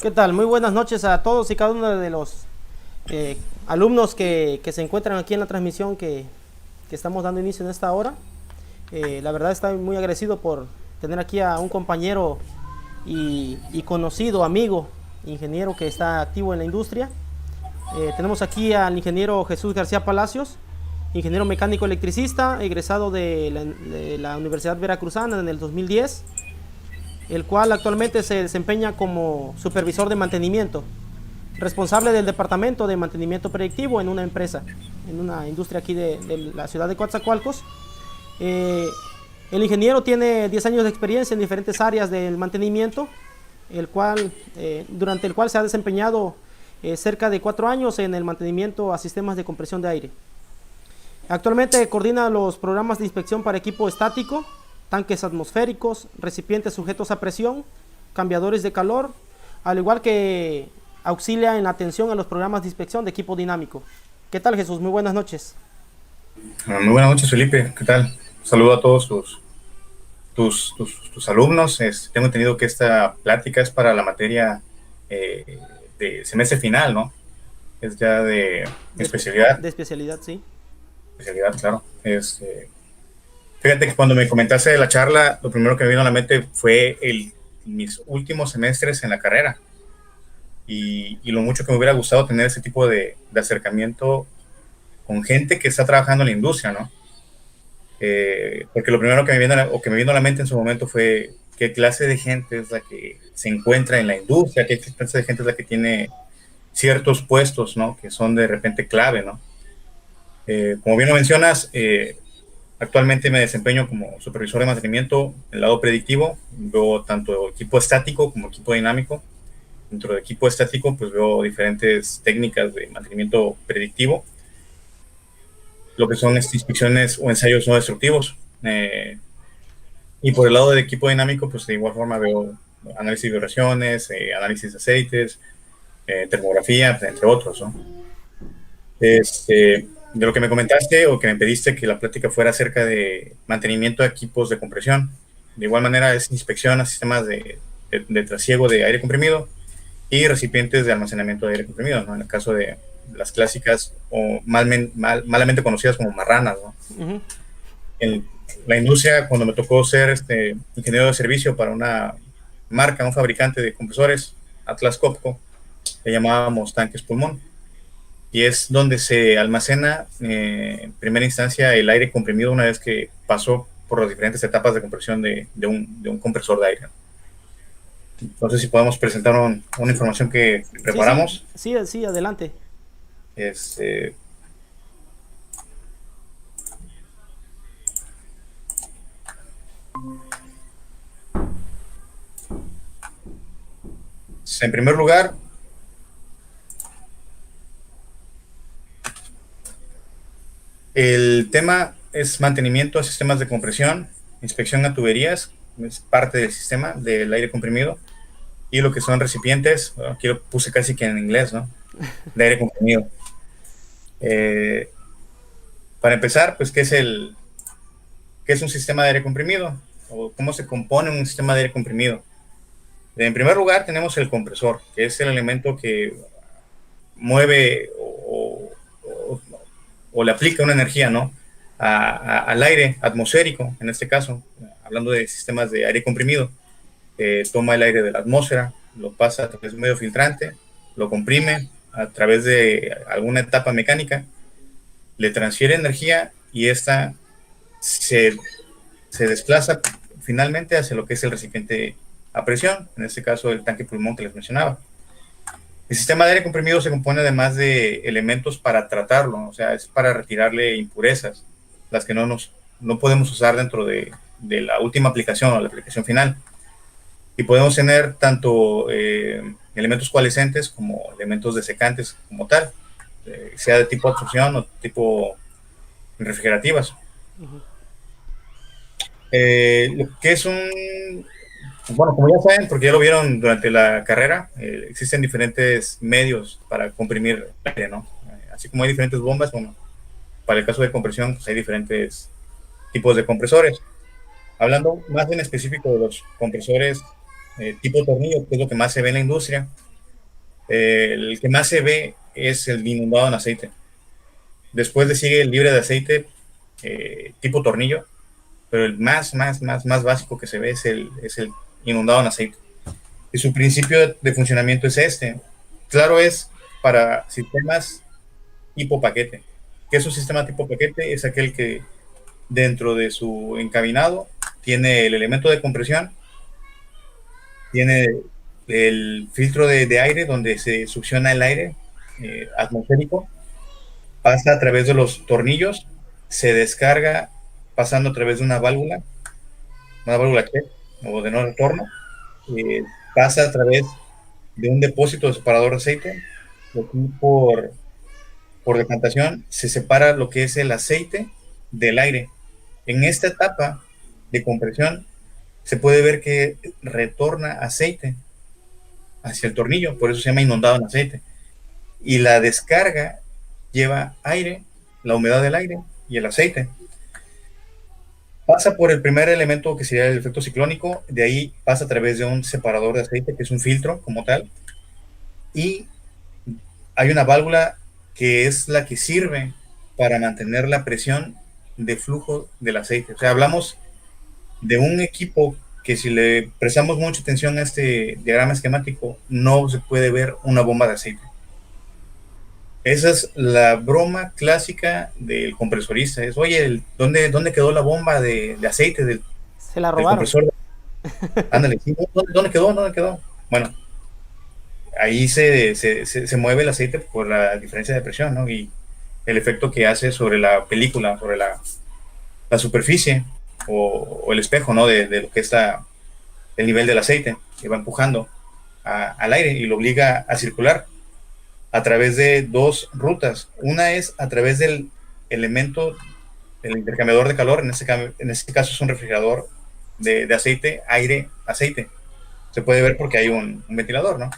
¿Qué tal? Muy buenas noches a todos y cada uno de los alumnos que se encuentran aquí en la transmisión que estamos dando inicio en esta hora. La verdad estoy muy agradecido por tener aquí a un compañero y conocido amigo, ingeniero que está activo en la industria. Tenemos aquí al ingeniero Jesús García Palacios, ingeniero mecánico electricista, egresado de la Universidad Veracruzana en el 2010, el cual actualmente se desempeña como supervisor de mantenimiento, responsable del departamento de mantenimiento predictivo en una empresa, en una industria aquí de la ciudad de Coatzacoalcos. Eh, el ingeniero tiene 10 años de experiencia en diferentes áreas del mantenimiento, durante el cual se ha desempeñado cerca de 4 años en el mantenimiento a sistemas de compresión de aire. Actualmente coordina los programas de inspección para equipo estático, tanques atmosféricos, recipientes sujetos a presión, cambiadores de calor, al igual que auxilia en la atención a los programas de inspección de equipo dinámico. ¿Qué tal, Jesús? Muy buenas noches. Muy buenas noches, Felipe. ¿Qué tal? Saludo a todos tus alumnos. Tengo entendido que esta plática es para la materia de semestre final, ¿no? Es ya de especialidad. De especialidad, sí. Especialidad, claro. Fíjate que cuando me comentaste de la charla, lo primero que me vino a la mente fue mis últimos semestres en la carrera y lo mucho que me hubiera gustado tener ese tipo de acercamiento con gente que está trabajando en la industria, ¿no? Porque lo primero que me vino a la mente en su momento fue qué clase de gente es la que se encuentra en la industria, qué clase de gente es la que tiene ciertos puestos, ¿no? Que son de repente clave, ¿no? Como bien lo mencionas, actualmente me desempeño como supervisor de mantenimiento en el lado predictivo. Veo tanto equipo estático como equipo dinámico. Dentro de equipo estático, pues veo diferentes técnicas de mantenimiento predictivo, lo que son inspecciones o ensayos no destructivos. Y por el lado del equipo dinámico, pues de igual forma veo análisis de vibraciones, análisis de aceites, termografía, entre otros, ¿no? De lo que me comentaste o que me pediste que la plática fuera acerca de mantenimiento de equipos de compresión. De igual manera es inspección a sistemas de trasiego de aire comprimido y recipientes de almacenamiento de aire comprimido, ¿no? En el caso de las clásicas o malamente conocidas como marranas, ¿no? Uh-huh. En la industria, cuando me tocó ser ingeniero de servicio para una marca, un fabricante de compresores, Atlas Copco, le llamábamos tanques pulmón, y es donde se almacena en primera instancia el aire comprimido una vez que pasó por las diferentes etapas de compresión de un compresor de aire. Entonces, si podemos presentar una información que preparamos. Sí, sí, sí, adelante. En primer lugar, el tema es mantenimiento a sistemas de compresión, inspección a tuberías, es parte del sistema del aire comprimido, y lo que son recipientes, aquí lo puse casi que en inglés, ¿no? De aire comprimido. Para empezar, pues, ¿qué es un sistema de aire comprimido? ¿O cómo se compone un sistema de aire comprimido? En primer lugar, tenemos el compresor, que es el elemento que mueve o le aplica una energía, ¿no? Al aire atmosférico, en este caso, hablando de sistemas de aire comprimido. Toma el aire de la atmósfera, lo pasa a través de un medio filtrante, lo comprime a través de alguna etapa mecánica, le transfiere energía y esta se desplaza finalmente hacia lo que es el recipiente a presión, en este caso el tanque pulmón que les mencionaba. El sistema de aire comprimido se compone además de elementos para tratarlo, o sea, es para retirarle impurezas, las que no podemos usar dentro de la última aplicación o la aplicación final. Y podemos tener tanto elementos coalescentes como elementos desecantes como tal, sea de tipo absorción o tipo refrigerativas. Uh-huh. Lo que es bueno, como ya saben, porque ya lo vieron durante la carrera, existen diferentes medios para comprimir el aire, ¿no? Así como hay diferentes bombas, bueno, para el caso de compresión, pues hay diferentes tipos de compresores. Hablando más en específico de los compresores tipo tornillo, que es lo que más se ve en la industria, el que más se ve es el inundado en aceite. Después le sigue el libre de aceite tipo tornillo, pero el más básico que se ve es el inundado en aceite. Y su principio de funcionamiento es este. Claro, es para sistemas tipo paquete. ¿Qué es un sistema tipo paquete? Es aquel que dentro de su encabinado tiene el elemento de compresión, tiene el filtro de aire donde se succiona el aire atmosférico, pasa a través de los tornillos, se descarga pasando a través de una válvula check o de no retorno, pasa a través de un depósito de separador de aceite, aquí por decantación se separa lo que es el aceite del aire. En esta etapa de compresión se puede ver que retorna aceite hacia el tornillo, por eso se llama inundado en aceite. Y la descarga lleva aire, la humedad del aire y el aceite. Pasa por el primer elemento que sería el efecto ciclónico, de ahí pasa a través de un separador de aceite, que es un filtro como tal, y hay una válvula que es la que sirve para mantener la presión de flujo del aceite. O sea, hablamos de un equipo que si le prestamos mucha atención a este diagrama esquemático, no se puede ver una bomba de aceite. Esa es la broma clásica del compresorista. Es, oye, ¿dónde quedó la bomba de aceite Se la del robaron. compresor? Ándale, ¿sí? ¿Dónde quedó? ¿Dónde quedó? Bueno, ahí se mueve el aceite por la diferencia de presión, ¿no? Y el efecto que hace sobre la película, sobre la superficie o el espejo, ¿no? De lo que está el nivel del aceite, que va empujando al aire y lo obliga a circular a través de dos rutas. Una es a través del elemento, el intercambiador de calor, en este caso es un refrigerador de aceite, aire, aceite. Se puede ver porque hay un ventilador, ¿no?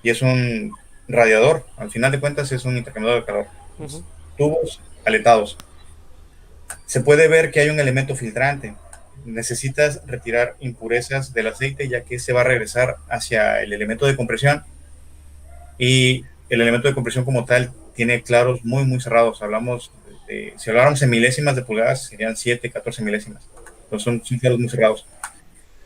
Y es un radiador, al final de cuentas es un intercambiador de calor. Ujú. Tubos aletados. Se puede ver que hay un elemento filtrante. Necesitas retirar impurezas del aceite ya que se va a regresar hacia el elemento de compresión y el elemento de compresión como tal tiene claros muy cerrados. Si habláramos en milésimas de pulgadas, serían 7, 14 milésimas. Entonces son claros muy cerrados.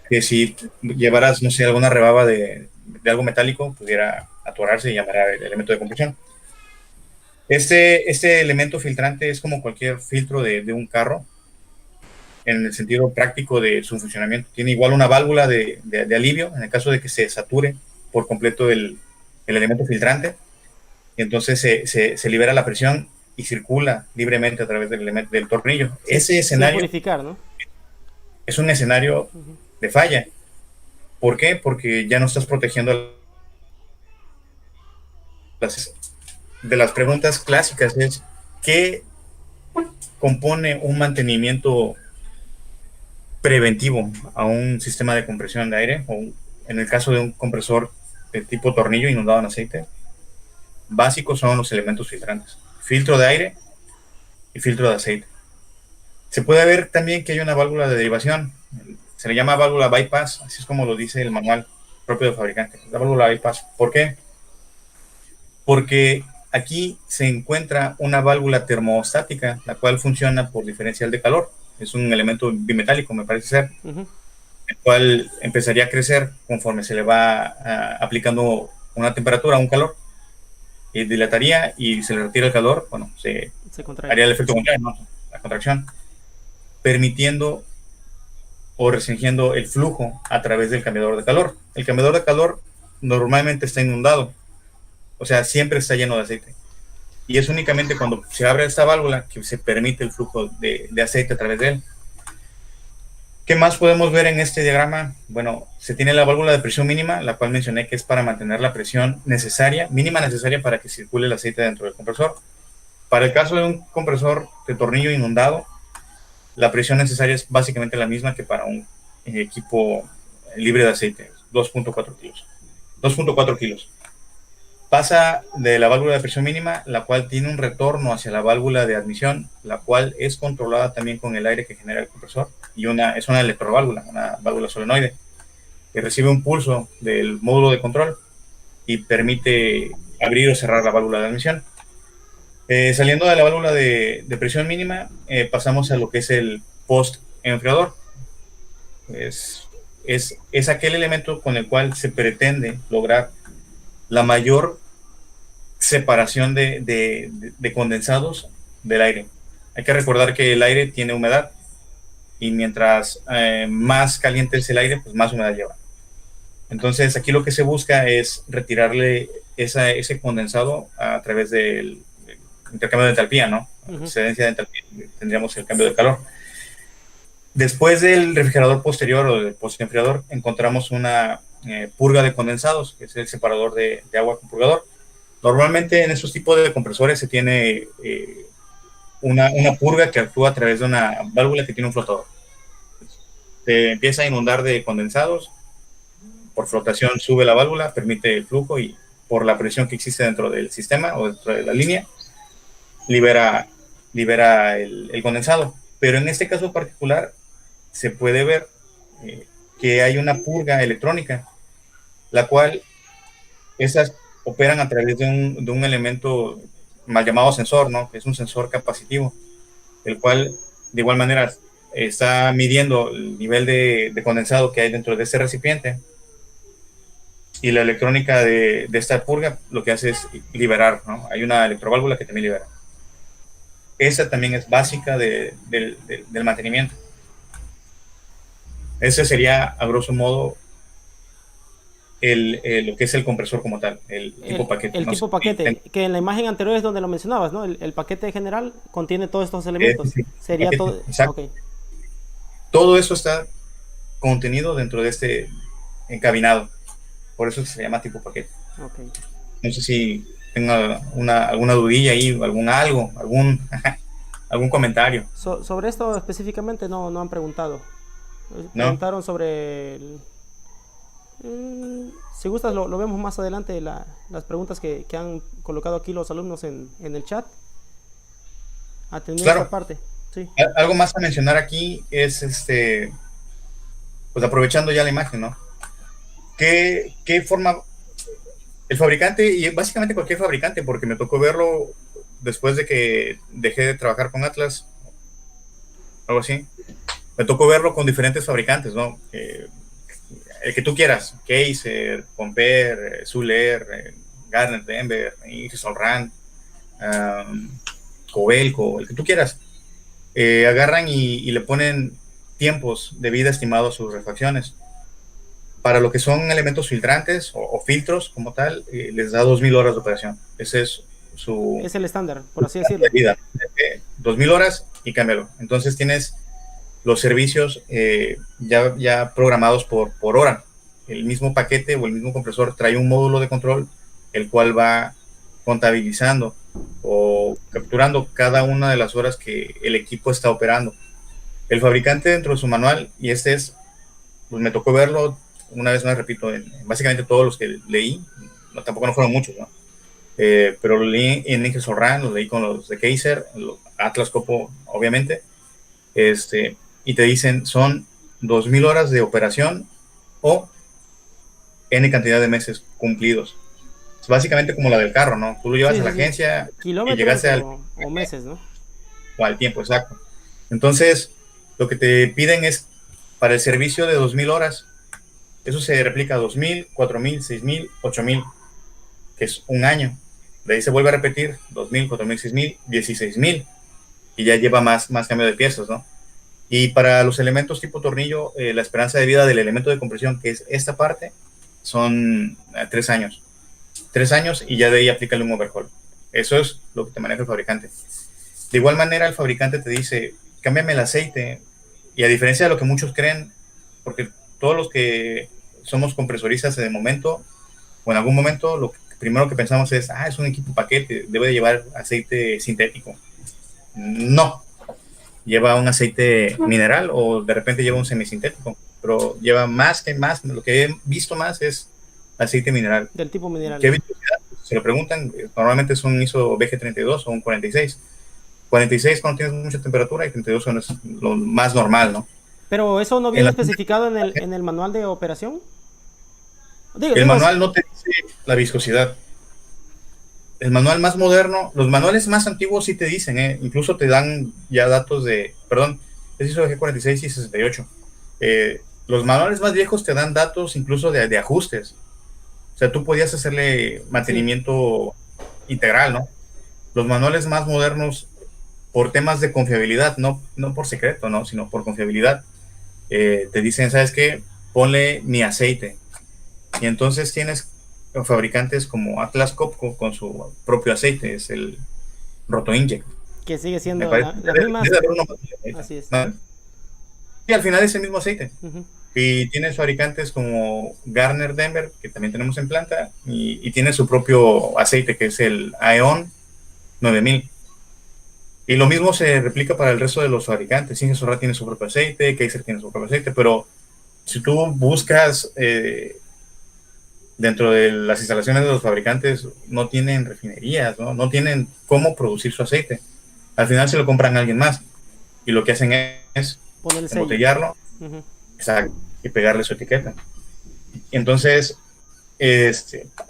Que si llevaras, no sé, alguna rebaba de algo metálico, pudiera atorarse y llamar al elemento de compresión. Este elemento filtrante es como cualquier filtro de un carro, en el sentido práctico de su funcionamiento. Tiene igual una válvula de alivio en el caso de que se sature por completo el elemento filtrante, y entonces se libera la presión y circula libremente a través del tornillo. Ese Sin escenario purificar, ¿no? es un escenario Ujú. de falla. ¿Por qué? Porque ya no estás protegiendo de las preguntas clásicas es ¿qué compone un mantenimiento preventivo a un sistema de compresión de aire? O en el caso de un compresor de tipo tornillo inundado en aceite, básicos son los elementos filtrantes: filtro de aire y filtro de aceite. Se puede ver también que hay una válvula de derivación, se le llama válvula bypass, así es como lo dice el manual propio del fabricante, la válvula bypass. ¿Por qué? Porque aquí se encuentra una válvula termostática, la cual funciona por diferencial de calor. Es un elemento bimetálico, me parece ser, Ujú. el cual empezaría a crecer conforme se le va aplicando una temperatura, un calor, y dilataría y se le retira el calor, bueno, se Se contrae. haría el efecto contrario, ¿no? La contracción, permitiendo o restringiendo el flujo a través del cambiador de calor. El cambiador de calor normalmente está inundado, o sea, siempre está lleno de aceite. Y es únicamente cuando se abre esta válvula que se permite el flujo de aceite a través de él. ¿Qué más podemos ver en este diagrama? Bueno, se tiene la válvula de presión mínima, la cual mencioné que es para mantener la presión necesaria, mínima necesaria para que circule el aceite dentro del compresor. Para el caso de un compresor de tornillo inundado, la presión necesaria es básicamente la misma que para un equipo libre de aceite, 2.4 kilos. 2.4 kilos. Pasa de la válvula de presión mínima, la cual tiene un retorno hacia la válvula de admisión, la cual es controlada también con el aire que genera el compresor. y es una electroválvula, una válvula solenoide, que recibe un pulso del módulo de control y permite abrir o cerrar la válvula de admisión. Saliendo de la válvula de presión mínima, pasamos a lo que es el post-enfriador. Es aquel elemento con el cual se pretende lograr la mayor separación de condensados del aire. Hay que recordar que el aire tiene humedad y mientras más caliente es el aire, pues más humedad lleva. Entonces aquí lo que se busca es retirarle ese condensado a través del intercambio de entalpía, ¿no? Excedencia de entalpía, tendríamos el cambio de calor. Después del refrigerador posterior o del postenfriador, encontramos una purga de condensados, que es el separador de agua con purgador. Normalmente en estos tipos de compresores se tiene una purga que actúa a través de una válvula que tiene un flotador. Se empieza a inundar de condensados, por flotación sube la válvula, permite el flujo y por la presión que existe dentro del sistema o dentro de la línea, libera el condensado. Pero en este caso particular se puede ver que hay una purga electrónica, la cual esas operan a través de un elemento mal llamado sensor, ¿no? Que es un sensor capacitivo, el cual de igual manera está midiendo el nivel de condensado que hay dentro de este recipiente, y la electrónica de esta purga lo que hace es liberar, ¿no? Hay una electroválvula que también libera. Esa también es básica del mantenimiento. Ese sería, a grosso modo, lo que es el compresor como tal, el tipo paquete. El tipo paquete, que en la imagen anterior es donde lo mencionabas, ¿no? El paquete general contiene todos estos elementos. Sí, sería paquete, todo. Exacto. Okay. Todo eso está contenido dentro de este encabinado. Por eso se llama tipo paquete. Okay. No sé si tenga alguna dudilla ahí, algún comentario. Sobre esto específicamente no han preguntado. Preguntaron sobre si gustas lo vemos más adelante, las preguntas que han colocado aquí los alumnos en el chat, atendiendo esta parte. Sí. Algo más a mencionar aquí es pues aprovechando ya la imagen, ¿no? ¿Qué forma el fabricante, y básicamente cualquier fabricante, porque me tocó verlo después de que dejé de trabajar con Atlas, algo así, me tocó verlo con diferentes fabricantes, ¿no? El que tú quieras, Kaiser, Comper, Zuller, Gardner, Denver, Ingersoll Rand, Cobelco, el que tú quieras, agarran y le ponen tiempos de vida estimados a sus refacciones. Para lo que son elementos filtrantes o filtros como tal, les da 2000 horas de operación. Ese es es el estándar, por así decirlo. De vida. 2000 horas y cámbialo. Entonces tienes los servicios ya programados por hora. El mismo paquete o el mismo compresor trae un módulo de control, el cual va contabilizando o capturando cada una de las horas que el equipo está operando. El fabricante, dentro de su manual, y pues me tocó verlo una vez más, repito, básicamente todos los que leí, tampoco no fueron muchos, ¿no? Pero lo leí en Ingersoll Rand, lo leí con los de Kaiser, Atlas Copco, obviamente, y te dicen, son 2000 horas de operación o N cantidad de meses cumplidos. Es básicamente como la del carro, ¿no? Tú lo llevas a la agencia y llegaste o meses, ¿no? O al tiempo, exacto. Entonces, lo que te piden es, para el servicio de 2000 horas, eso se replica a 2000, 4000, 6000, 8000, que es un año. De ahí se vuelve a repetir 2000, 4000, 6000, 16000, y ya lleva más cambio de piezas, ¿no? Y para los elementos tipo tornillo, la esperanza de vida del elemento de compresión, que es esta parte, son 3 años. 3 años y ya de ahí aplícale un overhaul. Eso es lo que te maneja el fabricante. De igual manera, el fabricante te dice, cámbiame el aceite, y a diferencia de lo que muchos creen, porque todos los que somos compresoristas de momento, o en algún momento, lo primero que pensamos es, es un equipo paquete, debe de llevar aceite sintético. No, lleva un aceite mineral o de repente lleva un semisintético, pero lleva lo que he visto más es aceite mineral. Del tipo mineral. ¿Qué viscosidad? Se lo preguntan, normalmente es un ISO BG32 o un 46. 46 cuando tienes mucha temperatura y 32 es lo más normal, ¿no? Pero eso no En viene la- especificado en el manual de operación. el Digo, manual no te dice la viscosidad. El manual más moderno, los manuales más antiguos sí te dicen, incluso te dan ya datos de, perdón, es ISO G46 y 68. Los manuales más viejos te dan datos incluso de ajustes. O sea, tú podías hacerle sí, mantenimiento integral, ¿no? Los manuales más modernos, por temas de confiabilidad, no por secreto, ¿no? Sino por confiabilidad, te dicen, ¿sabes qué? Ponle mi aceite. Y entonces tienes fabricantes como Atlas Copco con su propio aceite, es el Roto Inject. que sigue Me siendo parece, las mismas. debe haber uno más ahorita, Así es. ¿no? Y al final es el mismo aceite. Ujú. Y tienes fabricantes como Garner Denver, que también tenemos en planta, y tiene su propio aceite, que es el Aeon 9000. Y lo mismo se replica para el resto de los fabricantes. Ingesorra tiene su propio aceite, Kaiser tiene su propio aceite, pero si tú buscas dentro de las instalaciones de los fabricantes, no tienen refinerías, no tienen cómo producir su aceite. Al final se lo compran a alguien más y lo que hacen es Poner el sello. embotellarlo, Ujú. exacto, y pegarle su etiqueta. Entonces,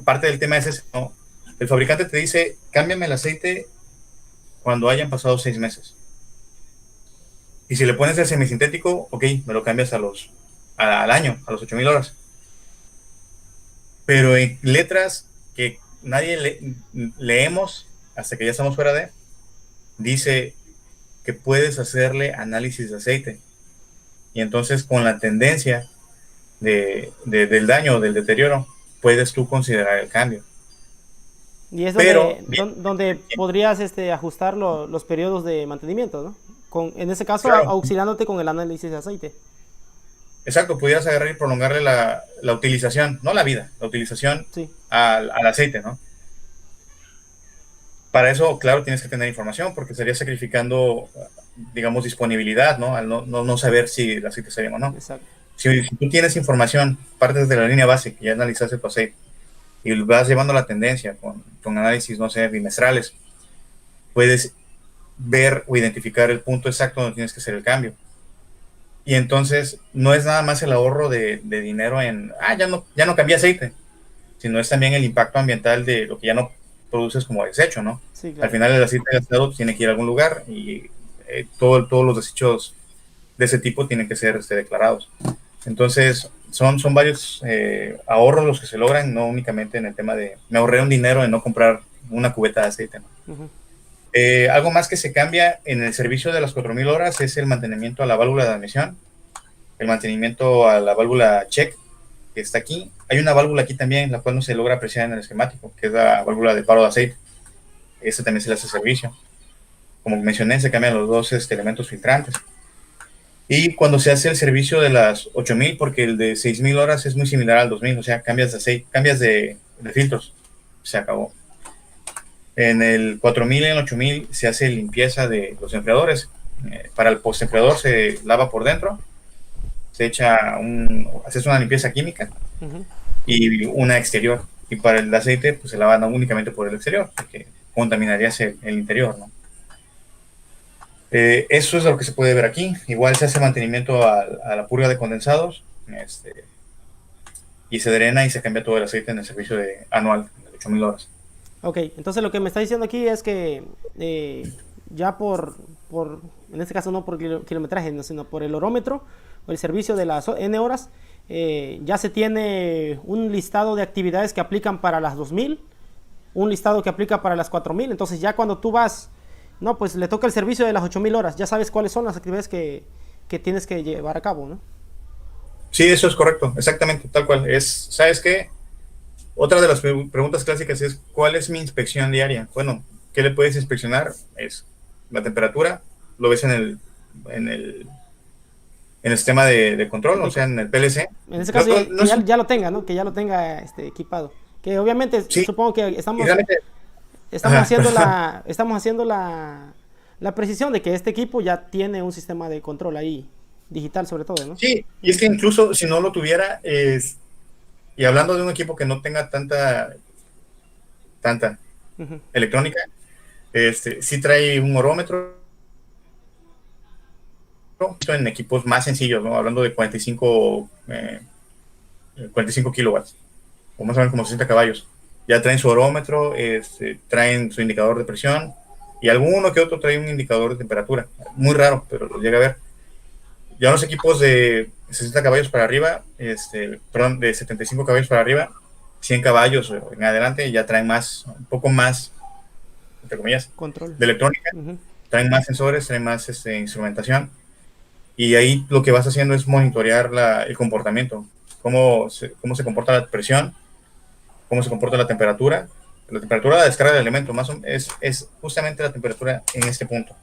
parte del tema es ese, ¿no? El fabricante te dice, cámbiame el aceite cuando hayan pasado 6 meses. Y si le pones el semisintético, ok, me lo cambias al año, a los 8000 horas. Pero en letras que nadie leemos hasta que ya estamos fuera de, dice que puedes hacerle análisis de aceite. Y entonces con la tendencia del daño, del deterioro, puedes tú considerar el cambio. Y es Pero, donde podrías ajustar los periodos de mantenimiento, ¿no? En ese caso, claro, auxiliándote con el análisis de aceite. exacto, pudieras agarrar y prolongarle la utilización, no la vida, la utilización Sí, al aceite, ¿no? Para eso, claro, tienes que tener información porque estarías sacrificando, digamos, disponibilidad, ¿no? Al no saber si el aceite está bien o no. exacto. Si tú tienes información, partes de la línea base que ya analizaste tu aceite y vas llevando la tendencia con análisis, no sé, bimestrales, puedes ver o identificar el punto exacto donde tienes que hacer el cambio. Y entonces no es nada más el ahorro de dinero ya no cambié aceite, sino es también el impacto ambiental de lo que ya no produces como desecho, ¿no? Sí, Al claro. final el aceite gastado tiene que ir a algún lugar y todos los desechos de ese tipo tienen que ser declarados. Entonces, son varios ahorros los que se logran, no únicamente en el tema de me ahorré un dinero en no comprar una cubeta de aceite, ¿no? Ujú. Algo más que se cambia en el servicio de las 4000 horas es el mantenimiento a la válvula de admisión, el mantenimiento a la válvula check, que está aquí. Hay una válvula aquí también, la cual no se logra apreciar en el esquemático, que es la válvula de paro de aceite. Esta también se le hace servicio. Como mencioné, se cambian los dos elementos filtrantes. Y cuando se hace el servicio de las 8000, porque el de 6000 horas es muy similar al 2000, o sea, cambias de aceite, cambias de filtros, se acabó. En el 4000 y en el 8000 se hace limpieza de los enfriadores. Para el post-enfriador se lava por dentro, haces una limpieza química Ujú. y una exterior. Y para el aceite, pues se lava no únicamente por el exterior, porque contaminarías el interior, ¿no? Eso es lo que se puede ver aquí. Igual se hace mantenimiento a la purga de condensados, y se drena y se cambia todo el aceite en el servicio anual de 8000 horas. Ok, entonces lo que me está diciendo aquí es que ya en este caso no por kilometraje, sino por el horómetro o el servicio de las N horas, ya se tiene un listado de actividades que aplican para las 2000, un listado que aplica para las 4000. Entonces ya cuando tú vas, no, pues le toca el servicio de las 8000 horas, ya sabes cuáles son las actividades que tienes que llevar a cabo, ¿no? Sí, eso es correcto, exactamente, tal cual. ¿Sabes qué? Otra de las preguntas clásicas es, ¿cuál es mi inspección diaria? Bueno, ¿qué le puedes inspeccionar? Es la temperatura, lo ves en el, en el sistema de control, o sea, en el PLC. En ese No, caso no que es, ya lo tenga, ¿no? Que ya lo tenga equipado. Que obviamente sí, supongo que y realmente, estamos ajá, haciendo perdón. la precisión de que este equipo ya tiene un sistema de control ahí, digital sobre todo, ¿no? Sí, y es que incluso si no lo tuviera, y hablando de un equipo que no tenga tanta Ujú. electrónica, sí trae un orómetro en equipos más sencillos, ¿no? Hablando de 45 kilowatts, o más o menos como 60 caballos. Ya traen su orómetro, traen su indicador de presión, y alguno que otro trae un indicador de temperatura. Muy raro, pero lo llega a ver. Ya los equipos de 60 caballos para arriba, perdón, de 75 caballos para arriba, 100 caballos en adelante, ya traen más, un poco más, entre comillas, Control. de electrónica, traen más sensores, traen más instrumentación, y ahí lo que vas haciendo es monitorear el comportamiento, cómo se comporta la presión, cómo se comporta la temperatura. La temperatura de la descarga del elemento es justamente la temperatura en este punto,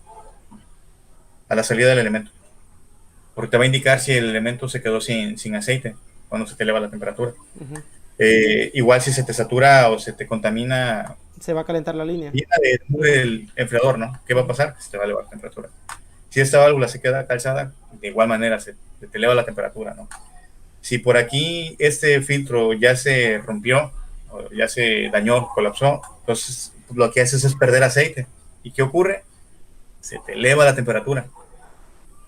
a la salida del elemento, porque te va a indicar si el elemento se quedó sin aceite cuando se te eleva la temperatura. Igual si se te satura o se te contamina, se va a calentar la línea del enfriador, ¿no? ¿Qué va a pasar? Se te va a elevar la temperatura. Si esta válvula se queda calzada, de igual manera se te eleva la temperatura, ¿no? Si por aquí este filtro ya se rompió, o ya se dañó, colapsó, entonces lo que haces es perder aceite. ¿Y qué ocurre? Se te eleva la temperatura.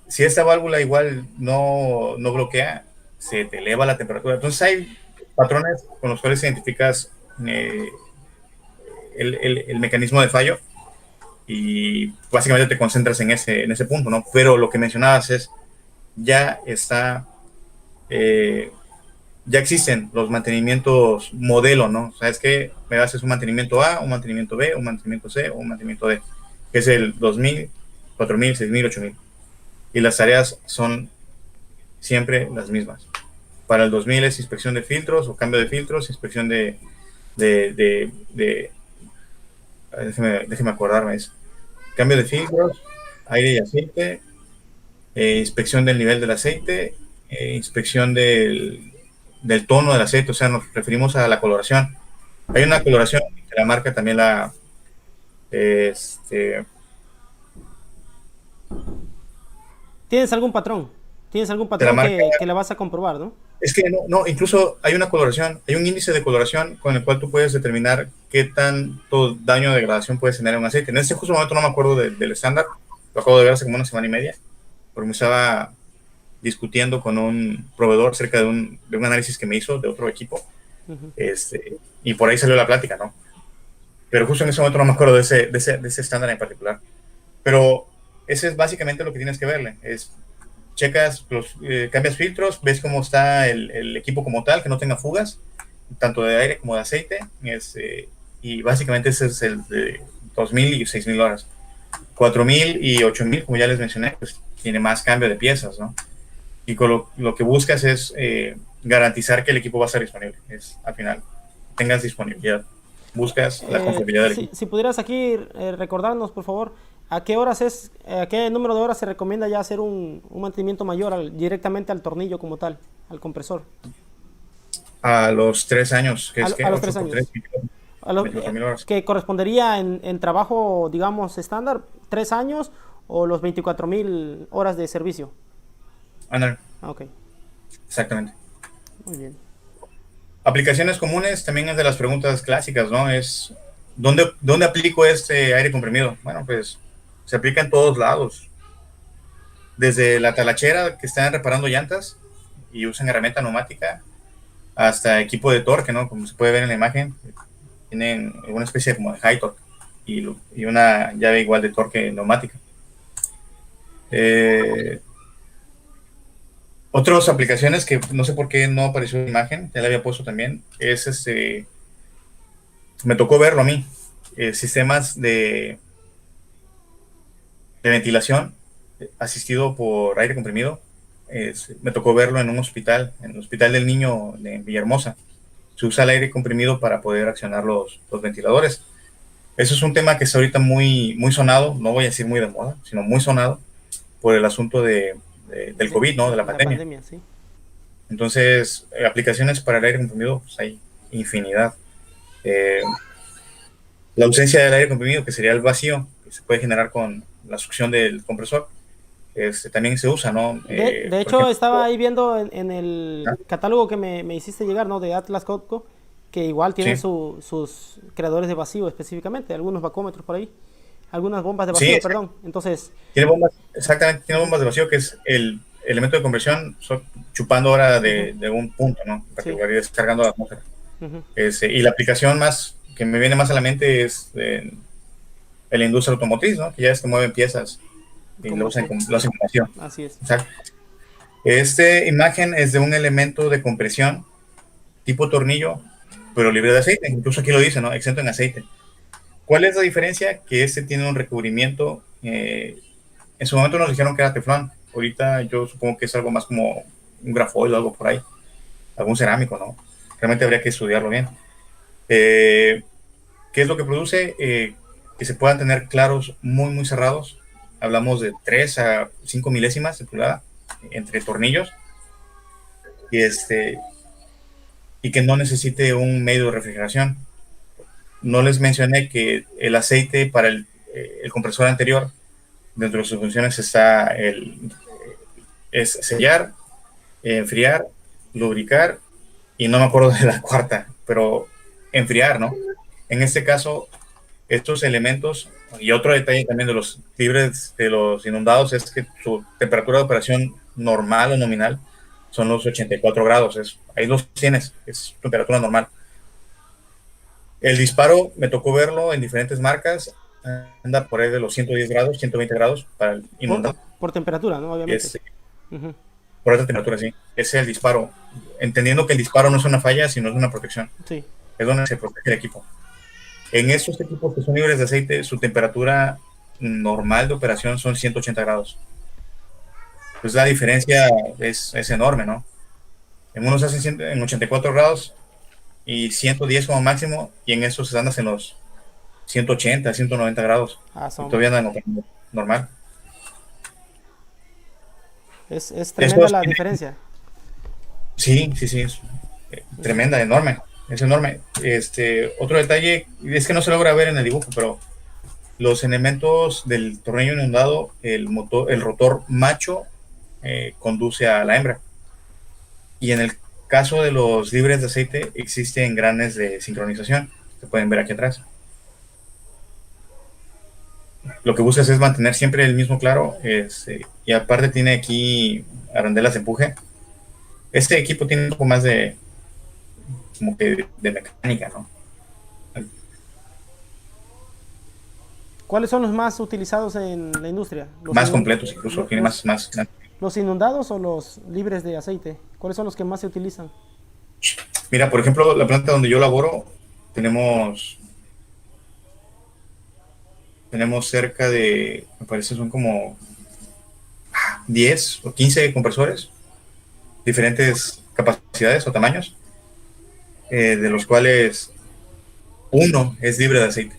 Si esta válvula igual no bloquea, se te eleva la temperatura. Entonces hay patrones con los cuales identificas el mecanismo de fallo y básicamente te concentras en ese punto, ¿no? Pero lo que mencionabas es, ya existen los mantenimientos modelo, ¿no? Sabes que me haces un mantenimiento A, un mantenimiento B, un mantenimiento C o un mantenimiento D, que es el 2000, 4000, 6000, 8000. Y las tareas son siempre las mismas. Para el 2000 es inspección de filtros o cambio de filtros, inspección déjeme acordarme, es cambio de filtros, aire y aceite, inspección del nivel del aceite, inspección del tono del aceite, o sea, nos referimos a la coloración. Hay una coloración que la marca también ¿Tienes algún patrón? ¿Tienes algún patrón que la vas a comprobar, no? Es que no, incluso hay una coloración, hay un índice de coloración con el cual tú puedes determinar qué tanto daño o degradación puedes tener en un aceite. En este justo momento no me acuerdo del estándar, lo acabo de ver hace como una semana y media, porque me estaba discutiendo con un proveedor acerca de un análisis que me hizo de otro equipo, y por ahí salió la plática, ¿no? Pero justo en ese momento no me acuerdo de ese estándar en particular. Pero ese es básicamente lo que tienes que verle, es checas, cambias filtros, ves cómo está el equipo como tal, que no tenga fugas, tanto de aire como de aceite, y básicamente ese es el de 2000 y 6000 horas. 4000 y 8000, como ya les mencioné, pues tiene más cambio de piezas, ¿no? Y con lo que buscas es garantizar que el equipo va a estar disponible, al final tengas disponibilidad, buscas la confiabilidad del equipo. Si pudieras aquí recordarnos, por favor, ¿a qué número de horas se recomienda ya hacer un mantenimiento mayor directamente al tornillo como tal, al compresor? A los 3 años, que a los 3 años. 24.000 horas. ¿Que correspondería en trabajo, digamos, estándar, 3 años o los 24.000 horas de servicio? Ándale. Ok. Exactamente. Muy bien. Aplicaciones comunes también es de las preguntas clásicas, ¿no? Es, ¿dónde aplico este aire comprimido? Bueno, pues se aplica en todos lados. Desde la talachera que están reparando llantas y usan herramienta neumática, hasta equipo de torque, ¿no? Como se puede ver en la imagen, tienen una especie como de high torque y una llave igual de torque neumática. Otras aplicaciones que no sé por qué no apareció en la imagen, ya la había puesto también, es me tocó verlo a mí, sistemas de ventilación asistido por aire comprimido. Me tocó verlo en un hospital, en el Hospital del Niño de Villahermosa. Se usa el aire comprimido para poder accionar los ventiladores. Eso es un tema que está ahorita muy, muy sonado, no voy a decir muy de moda, sino muy sonado por el asunto del COVID, ¿no? De la pandemia. Sí. Entonces, aplicaciones para el aire comprimido, pues hay infinidad. La ausencia del aire comprimido, que sería el vacío, que se puede generar con la succión del compresor, también se usa, ¿no? De hecho, ejemplo, estaba ahí viendo en el catálogo que me hiciste llegar, ¿no? De Atlas Copco, que igual tiene sus creadores de vacío específicamente, algunos vacómetros por ahí. algunas bombas de Sí, vacío, perdón. Entonces, tiene bombas, exactamente, tiene bombas de vacío, que es el elemento de compresión, chupando ahora ujú, de un punto, ¿no? En sí, particular, y descargando la atmósfera. ujú, Y la aplicación más que me viene más a la mente es en la industria automotriz, ¿no? Que ya es que mueven piezas y como sí, lo hacen con vacío. así es. Exacto. Esta imagen es de un elemento de compresión tipo tornillo, pero libre de aceite. Incluso aquí lo dice, ¿no? Exento en aceite. ¿Cuál es la diferencia? Que este tiene un recubrimiento. En su momento nos dijeron que era teflón. Ahorita yo supongo que es algo más como un grafoil o algo por ahí. Algún cerámico, ¿no? Realmente habría que estudiarlo bien. ¿Qué es lo que produce? Que se puedan tener claros muy, muy cerrados. Hablamos de 3 a 5 milésimas de pulgada entre tornillos. Y, y que no necesite un medio de refrigeración. No les mencioné que el aceite para el compresor anterior, dentro de sus funciones está es sellar, enfriar, lubricar y no me acuerdo de la cuarta, pero enfriar, ¿no? En este caso, estos elementos y otro detalle también de los libres, de los inundados, es que su temperatura de operación normal o nominal son los 84 grados. Ahí los tienes, es temperatura normal. El disparo me tocó verlo en diferentes marcas, anda por ahí de los 110 grados, 120 grados para el Por, inundado. por temperatura, ¿no? Obviamente. Es, Ujú, por alta temperatura, sí. Ese es el disparo. Entendiendo que el disparo no es una falla, sino es una protección. sí. Es donde se protege el equipo. En estos equipos que son libres de aceite, su temperatura normal de operación son 180 grados. Pues la diferencia es enorme, ¿no? En unos hacen en 84 grados y 110 como máximo, y en estos andas en los 180, 190 grados. Ah, Y son. todavía andan operando normal. Es tremenda Estos, la diferencia. sí, sí, sí, es Ujú, tremenda, enorme. Es enorme. Otro detalle, es que no se logra ver en el dibujo, pero los elementos del tornillo inundado, el rotor macho conduce a la hembra. Y en el caso de los libres de aceite, existen granes de sincronización. Se pueden ver aquí atrás. Lo que buscas es mantener siempre el mismo claro. Y aparte tiene aquí arandelas de empuje. Este equipo tiene un poco más como que de mecánica, ¿no? ¿Cuáles son los más utilizados en la industria? Más completos incluso, tiene más. ¿Los inundados o los libres de aceite? ¿Cuáles son los que más se utilizan? Mira, por ejemplo, la planta donde yo laboro, tenemos cerca de, me parece, son como 10 o 15 compresores, diferentes capacidades o tamaños, de los cuales uno es libre de aceite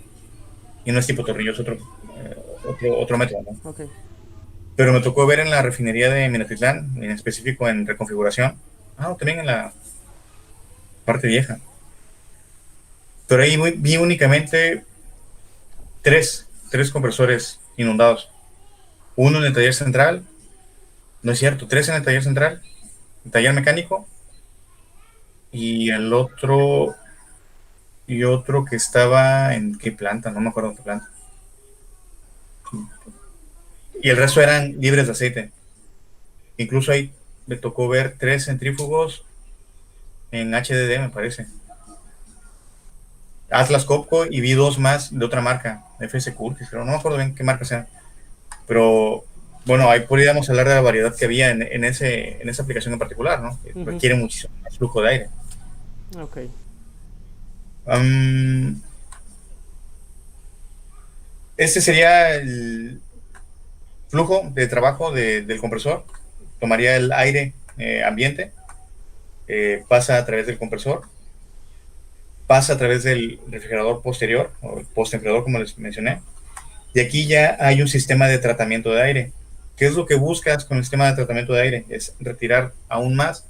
y no es tipo tornillo, es otro método, ¿no? Ok. Pero me tocó ver en la refinería de Minatitlán, en específico en reconfiguración, también en la parte vieja, pero ahí vi únicamente tres compresores inundados, uno en el taller central, no es cierto, tres en el taller central, el taller mecánico, y el otro que estaba en qué planta, no me acuerdo en qué planta. Y el resto eran libres de aceite. Incluso ahí me tocó ver 3 centrífugos en HDD, me parece. Atlas Copco, y vi 2 más de otra marca, FS Curtis, pero no me acuerdo bien qué marca sea. Pero bueno, ahí podríamos hablar de la variedad que había en esa aplicación en particular, ¿no? Que Ujú, requiere muchísimo más flujo de aire. ok. Este sería el flujo de trabajo del compresor. Tomaría el aire ambiente, pasa a través del compresor, pasa a través del refrigerador posterior, o el post-enfriador, como les mencioné, y aquí ya hay un sistema de tratamiento de aire. ¿Qué es lo que buscas con el sistema de tratamiento de aire? Es retirar aún más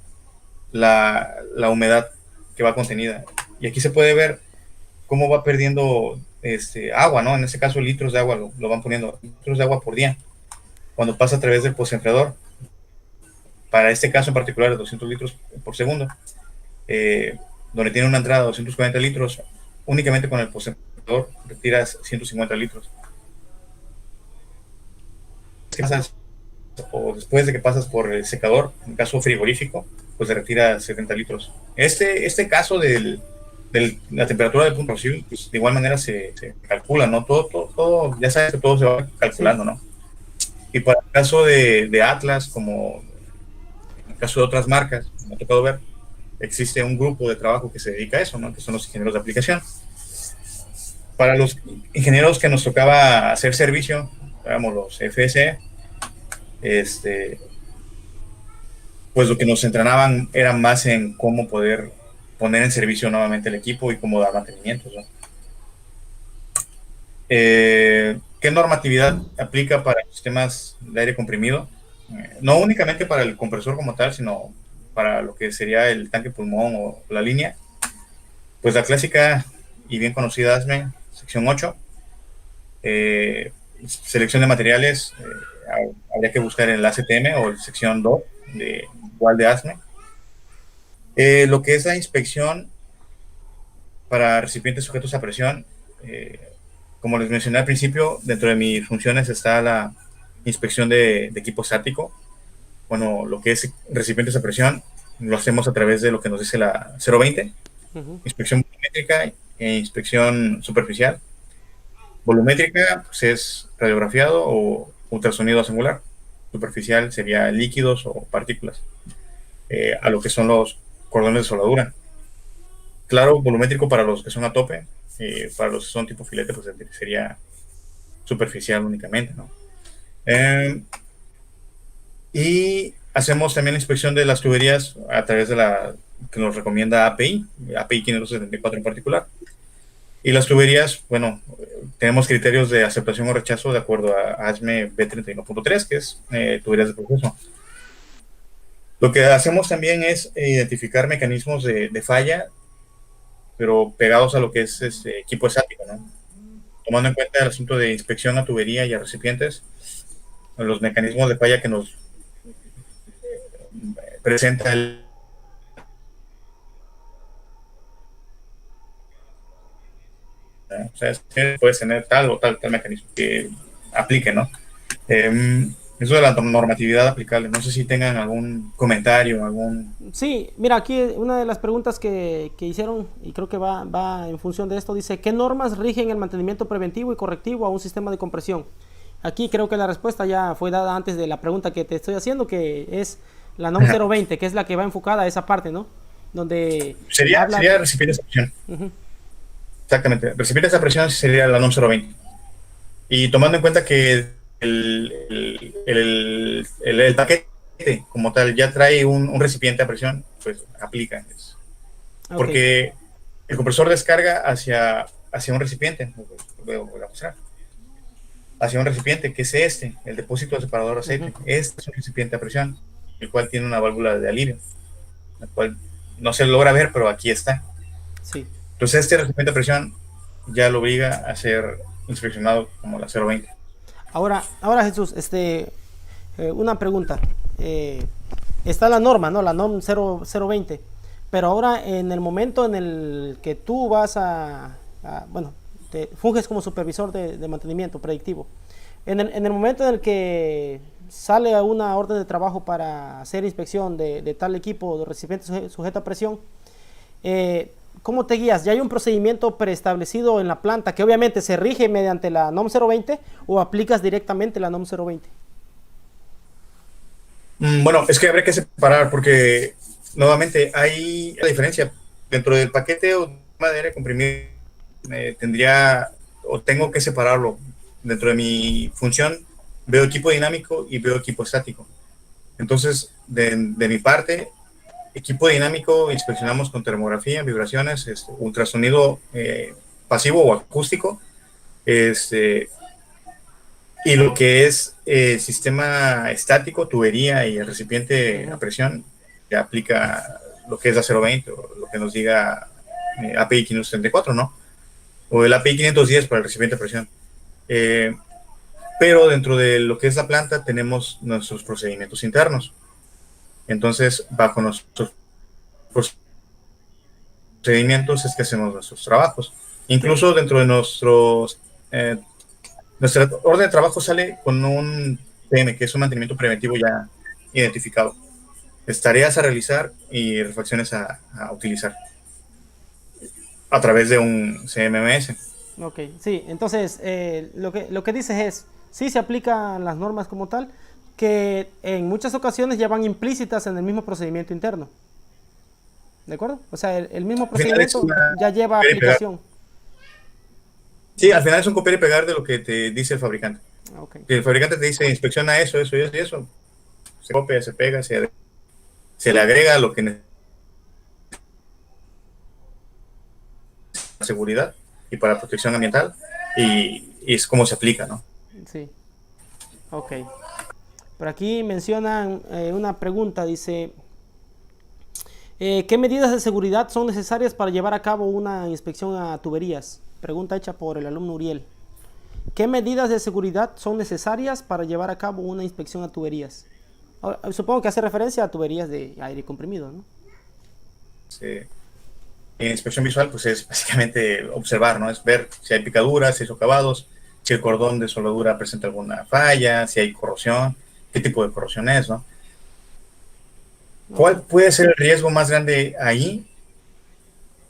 la humedad que va contenida. Y aquí se puede ver cómo va perdiendo agua, ¿no? En este caso, litros de agua lo van poniendo, litros de agua por día, cuando pasa a través del post-enfriador. Para este caso en particular, de 200 litros por segundo, donde tiene una entrada de 240 litros, únicamente con el post-enfriador retiras 150 litros. que pasas, o después de que pasas por el secador, en caso frigorífico, pues se retira 70 litros. Este caso de la temperatura del punto civil, pues de igual manera se calcula, ¿no? Todo, ya sabes que todo se va Sí. calculando, ¿no? Y para el caso de Atlas, como en el caso de otras marcas, me ha tocado ver, existe un grupo de trabajo que se dedica a eso, ¿no? Que son los ingenieros de aplicación. Para los ingenieros que nos tocaba hacer servicio, digamos los FSE, pues lo que nos entrenaban era más en cómo poder poner en servicio nuevamente el equipo y cómo dar mantenimiento, ¿no? ¿Qué normatividad aplica para sistemas de aire comprimido? No únicamente para el compresor como tal, sino para lo que sería el tanque pulmón o la línea. Pues la clásica y bien conocida ASME, sección 8. Selección de materiales, habría que buscar en el ACTM o el sección 2, igual de ASME. Lo que es la inspección para recipientes sujetos a presión, como les mencioné al principio, dentro de mis funciones está la inspección de equipo estático. Bueno, lo que es recipientes a presión lo hacemos a través de lo que nos dice la 020, inspección volumétrica e inspección superficial. Volumétrica pues es radiografiado o ultrasonido angular. Superficial sería líquidos o partículas, a lo que son los cordones de soldadura. Claro, volumétrico para los que son a tope, para los que son tipo filete, pues sería superficial únicamente, ¿no? Y hacemos también la inspección de las tuberías a través de la que nos recomienda API 574 en particular. Y las tuberías, bueno, tenemos criterios de aceptación o rechazo de acuerdo a ASME B31.3, que es tuberías de proceso. Lo que hacemos también es identificar mecanismos de falla, pero pegados a lo que es equipo estático, ¿no? Tomando en cuenta el asunto de inspección a tubería y a recipientes, los mecanismos de falla que nos presenta o sea, puedes tener tal o tal mecanismo que aplique, ¿no? Eso de la normatividad aplicable, no sé si tengan algún comentario, algún... Sí, mira, aquí una de las preguntas que hicieron, y creo que va en función de esto, dice, ¿qué normas rigen el mantenimiento preventivo y correctivo a un sistema de compresión? Aquí creo que la respuesta ya fue dada antes de la pregunta que te estoy haciendo, que es la NOM 020, que es la que va enfocada a esa parte, ¿no? Donde sería recipientes a presión. Exactamente, recipientes a presión sería la NOM 020. Y tomando en cuenta que el paquete como tal ya trae un recipiente a presión, pues aplica. Porque el compresor descarga hacia un recipiente, voy a mostrar, hacia un recipiente, que es el depósito separador de aceite. Este es un recipiente a presión, el cual tiene una válvula de alivio, la cual no se logra ver, pero aquí está. Sí. Entonces este recipiente a presión ya lo obliga a ser inspeccionado como la 020. Ahora Jesús, una pregunta. Está la norma, ¿no? La NOM 020. Pero ahora en el momento en el que tú vas bueno, te funges como supervisor de mantenimiento predictivo. En el momento en el que sale una orden de trabajo para hacer inspección de tal equipo de recipiente sujeto a presión, ¿cómo te guías? ¿Ya hay un procedimiento preestablecido en la planta que obviamente se rige mediante la NOM 020 o aplicas directamente la NOM 020? Bueno, es que habría que separar porque nuevamente hay la diferencia dentro del paquete o de aire comprimido. Tendría o tengo que separarlo. Dentro de mi función veo equipo dinámico y veo equipo estático. Entonces, de mi parte, equipo dinámico inspeccionamos con termografía, vibraciones, ultrasonido pasivo o acústico, y lo que es sistema estático, tubería y el recipiente a presión, que aplica lo que es la 020 o lo que nos diga API 534, ¿no? O el API 510 para el recipiente a presión. Pero dentro de lo que es la planta tenemos nuestros procedimientos internos. Entonces, bajo nuestros procedimientos es que hacemos nuestros trabajos. Incluso dentro de nuestra orden de trabajo sale con un PM, que es un mantenimiento preventivo ya identificado. Es tareas a realizar y refacciones a utilizar a través de un CMMS. Ok, sí, entonces lo que dices es, sí se aplican las normas como tal, que en muchas ocasiones ya van implícitas en el mismo procedimiento interno. ¿De acuerdo? O sea, el mismo Al final es procedimiento una ya lleva copiar y pegar. aplicación. Sí, al final es un copiar y pegar de lo que te dice el fabricante. Ah, ok. Si el fabricante te dice inspecciona eso, eso y eso y eso, se copia, se pega, se le agrega lo que necesita para seguridad y para protección ambiental y es como se aplica, ¿no? Sí, ok. Por aquí mencionan una pregunta, dice, ¿qué medidas de seguridad son necesarias para llevar a cabo una inspección a tuberías? Pregunta hecha por el alumno Uriel. ¿Qué medidas de seguridad son necesarias para llevar a cabo una inspección a tuberías? Ahora, supongo que hace referencia a tuberías de aire comprimido, ¿no? Sí. En inspección visual, pues es básicamente observar, ¿no? Es ver si hay picaduras, si hay socavados, si el cordón de soldadura presenta alguna falla, si hay corrosión, qué tipo de corrosión es, ¿no? Ok. ¿Cuál puede ser el riesgo más grande ahí?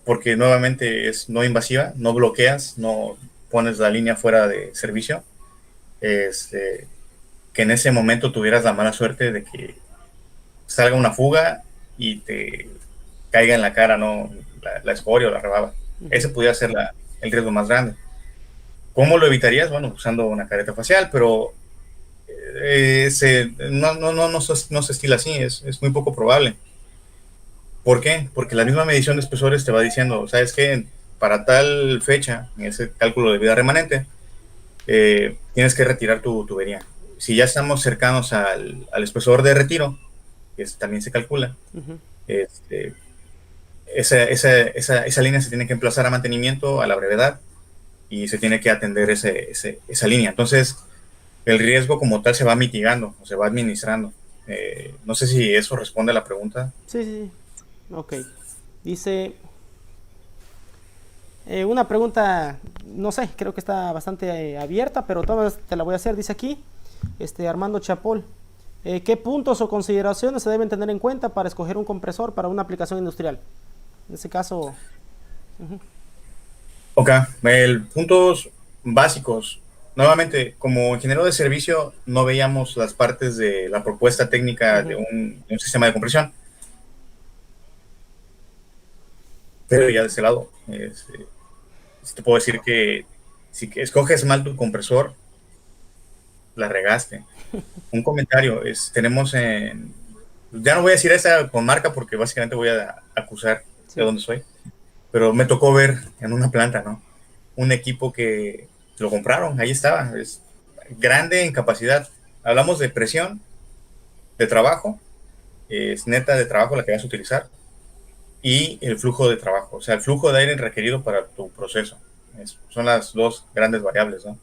Porque nuevamente es no invasiva, no bloqueas, no pones la línea fuera de servicio. Este, que en ese momento tuvieras la mala suerte de que salga una fuga y te caiga en la cara, ¿no? La escoria o la rebaba. Ujú. Ese pudiera ser el riesgo más grande. ¿Cómo lo evitarías? Bueno, usando una careta facial, pero no se estila así, es muy poco probable. ¿Por qué? Porque la misma medición de espesores te va diciendo, ¿sabes qué? Para tal fecha, en ese cálculo de vida remanente, tienes que retirar tu tubería. Si ya estamos cercanos al espesor de retiro, que también se calcula, Ujú. este, esa línea se tiene que emplazar a mantenimiento a la brevedad y se tiene que atender esa línea. Entonces, el riesgo como tal se va mitigando o se va administrando. No sé si eso responde a la pregunta. Sí, sí, sí. Ok. Dice, una pregunta, no sé, creo que está bastante abierta, pero todas te la voy a hacer. Dice aquí, Armando Chapol, ¿qué puntos o consideraciones se deben tener en cuenta para escoger un compresor para una aplicación industrial? En ese caso, ujú, Ok, puntos básicos. Nuevamente, como ingeniero de servicio, no veíamos las partes de la propuesta técnica ujú. de un sistema de compresión, pero ya de ese lado, te puedo decir que si escoges mal tu compresor, la regaste. Un comentario, tenemos ya no voy a decir esa con marca porque básicamente voy a acusar de Sí. dónde soy, pero me tocó ver en una planta, ¿no? Un equipo que lo compraron, ahí estaba, es grande en capacidad. Hablamos de presión, de trabajo, es neta de trabajo la que vas a utilizar, y el flujo de trabajo, o sea, el flujo de aire requerido para tu proceso. Son las dos grandes variables, ¿no?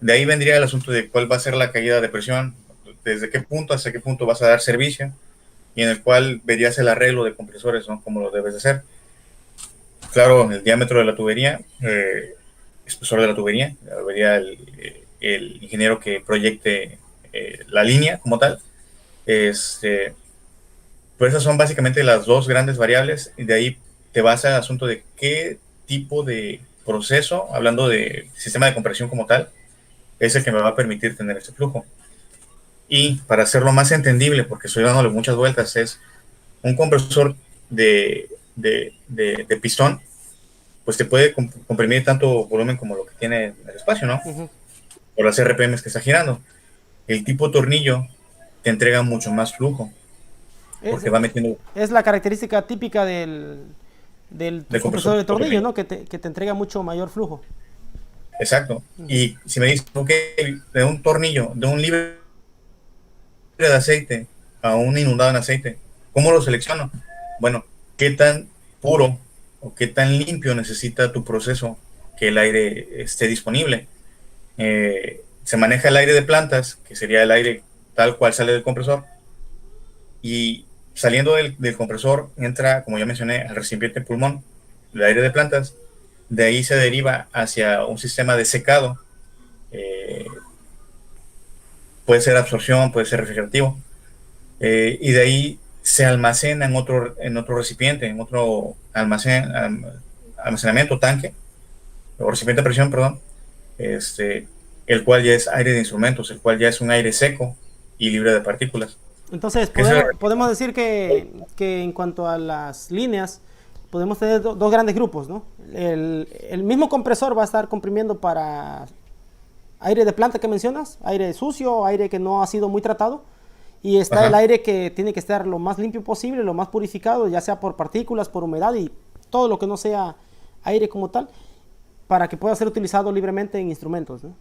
De ahí vendría el asunto de cuál va a ser la caída de presión, desde qué punto hasta qué punto vas a dar servicio, y en el cual verías el arreglo de compresores, ¿no? Como lo debes de hacer. Claro, el diámetro de la tubería, espesor de la tubería, vería el ingeniero que proyecte la línea como tal. Este, pues esas son básicamente las dos grandes variables, y de ahí te vas al asunto de qué tipo de proceso, hablando de sistema de compresión como tal, es el que me va a permitir tener este flujo. Y para hacerlo más entendible, porque estoy dándole muchas vueltas, es un compresor de pistón, pues te puede comprimir tanto volumen como lo que tiene el espacio, ¿no? Ujú. Por las RPMs que está girando. El tipo tornillo te entrega mucho más flujo, Es, porque va metiendo es la característica típica del de compresor compresor de por tornillo, tornillo. ¿no? Que te entrega mucho mayor flujo. Exacto. Ujú. Y si me dices, ok, de un tornillo, de un libre de aceite a un inundado en aceite, ¿cómo lo selecciono? Bueno, ¿qué tan puro o qué tan limpio necesita tu proceso que el aire esté disponible? Se maneja el aire de plantas, que sería el aire tal cual sale del compresor, y saliendo del compresor entra, como ya mencioné, al recipiente pulmón, el aire de plantas, de ahí se deriva hacia un sistema de secado, eh, puede ser absorción, puede ser refrigerativo, y de ahí se almacena en otro recipiente, en otro almacenamiento, tanque, o recipiente de presión, perdón, el cual ya es aire de instrumentos, el cual ya es un aire seco y libre de partículas. Entonces, podemos decir que en cuanto a las líneas, podemos tener dos grandes grupos, ¿no? El mismo compresor va a estar comprimiendo para aire de planta que mencionas, aire sucio, aire que no ha sido muy tratado, y está Ajá. el aire que tiene que estar lo más limpio posible, lo más purificado, ya sea por partículas, por humedad y todo lo que no sea aire como tal, para que pueda ser utilizado libremente en instrumentos, ¿no?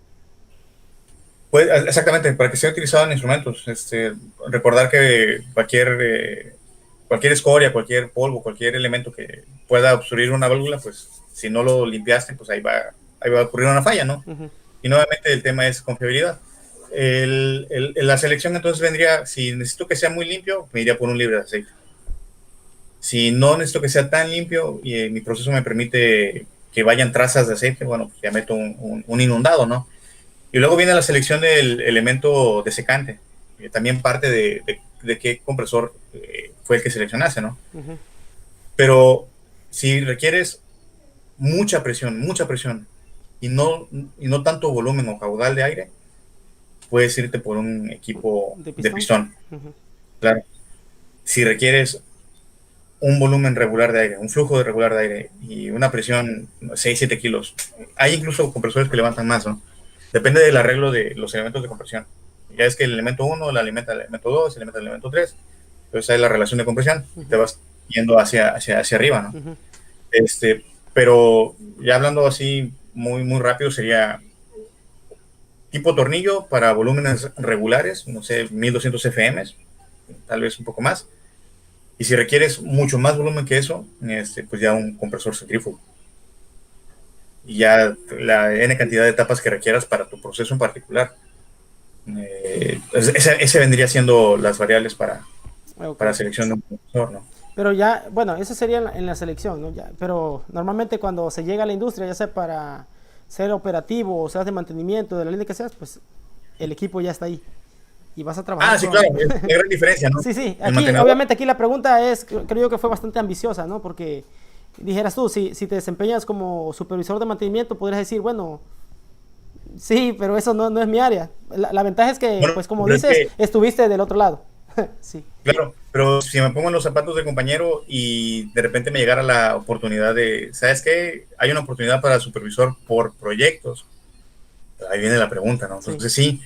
Pues, exactamente, para que sea utilizado en instrumentos. Recordar que cualquier escoria, cualquier polvo, cualquier elemento que pueda obstruir una válvula, pues si no lo limpiaste, pues ahí va a ocurrir una falla, ¿no? Uh-huh. Y nuevamente el tema es confiabilidad. La selección entonces vendría, si necesito que sea muy limpio, me iría por un libre de aceite. Si no necesito que sea tan limpio y mi proceso me permite que vayan trazas de aceite, bueno, pues ya meto un inundado, ¿no? Y luego viene la selección del elemento desecante, que también parte de qué compresor fue el que seleccionaste, ¿no? Uh-huh. Pero si requieres mucha presión y no tanto volumen o caudal de aire, puedes irte por un equipo de pistón. Uh-huh. Claro. Si requieres un volumen regular de aire, un flujo regular de aire y una presión 6-7 kilos, hay incluso compresores que levantan más, ¿no? Depende del arreglo de los elementos de compresión. Ya es que el elemento 1 la alimenta el elemento 2, alimenta el elemento 3. Entonces hay la relación de compresión. Uh-huh. Te vas yendo hacia arriba, ¿no? Uh-huh. Pero ya hablando así muy, muy rápido, sería tipo tornillo para volúmenes regulares, no sé, 1200 FM, tal vez un poco más. Y si requieres mucho más volumen que eso, pues ya un compresor centrífugo. Y ya la N cantidad de etapas que requieras para tu proceso en particular. Ese vendría siendo las variables para selección de un compresor, ¿no? Pero ya, bueno, eso sería en la selección, ¿no? Ya, pero normalmente cuando se llega a la industria, ya sea para ser operativo o sea de mantenimiento de la línea que seas, pues el equipo ya está ahí. Y vas a trabajar. Ah, sí, claro, es gran diferencia, ¿no? Sí, aquí, obviamente aquí la pregunta es, creo que fue bastante ambiciosa, ¿no? Porque dijeras tú, si te desempeñas como supervisor de mantenimiento, podrías decir, bueno, sí, pero eso no es mi área. La ventaja es que, bueno, pues como dices, estuviste del otro lado. Sí. Claro, pero si me pongo en los zapatos del compañero y de repente me llegara la oportunidad de, ¿sabes qué? Hay una oportunidad para supervisor por proyectos. Ahí viene la pregunta, ¿no? Entonces sí,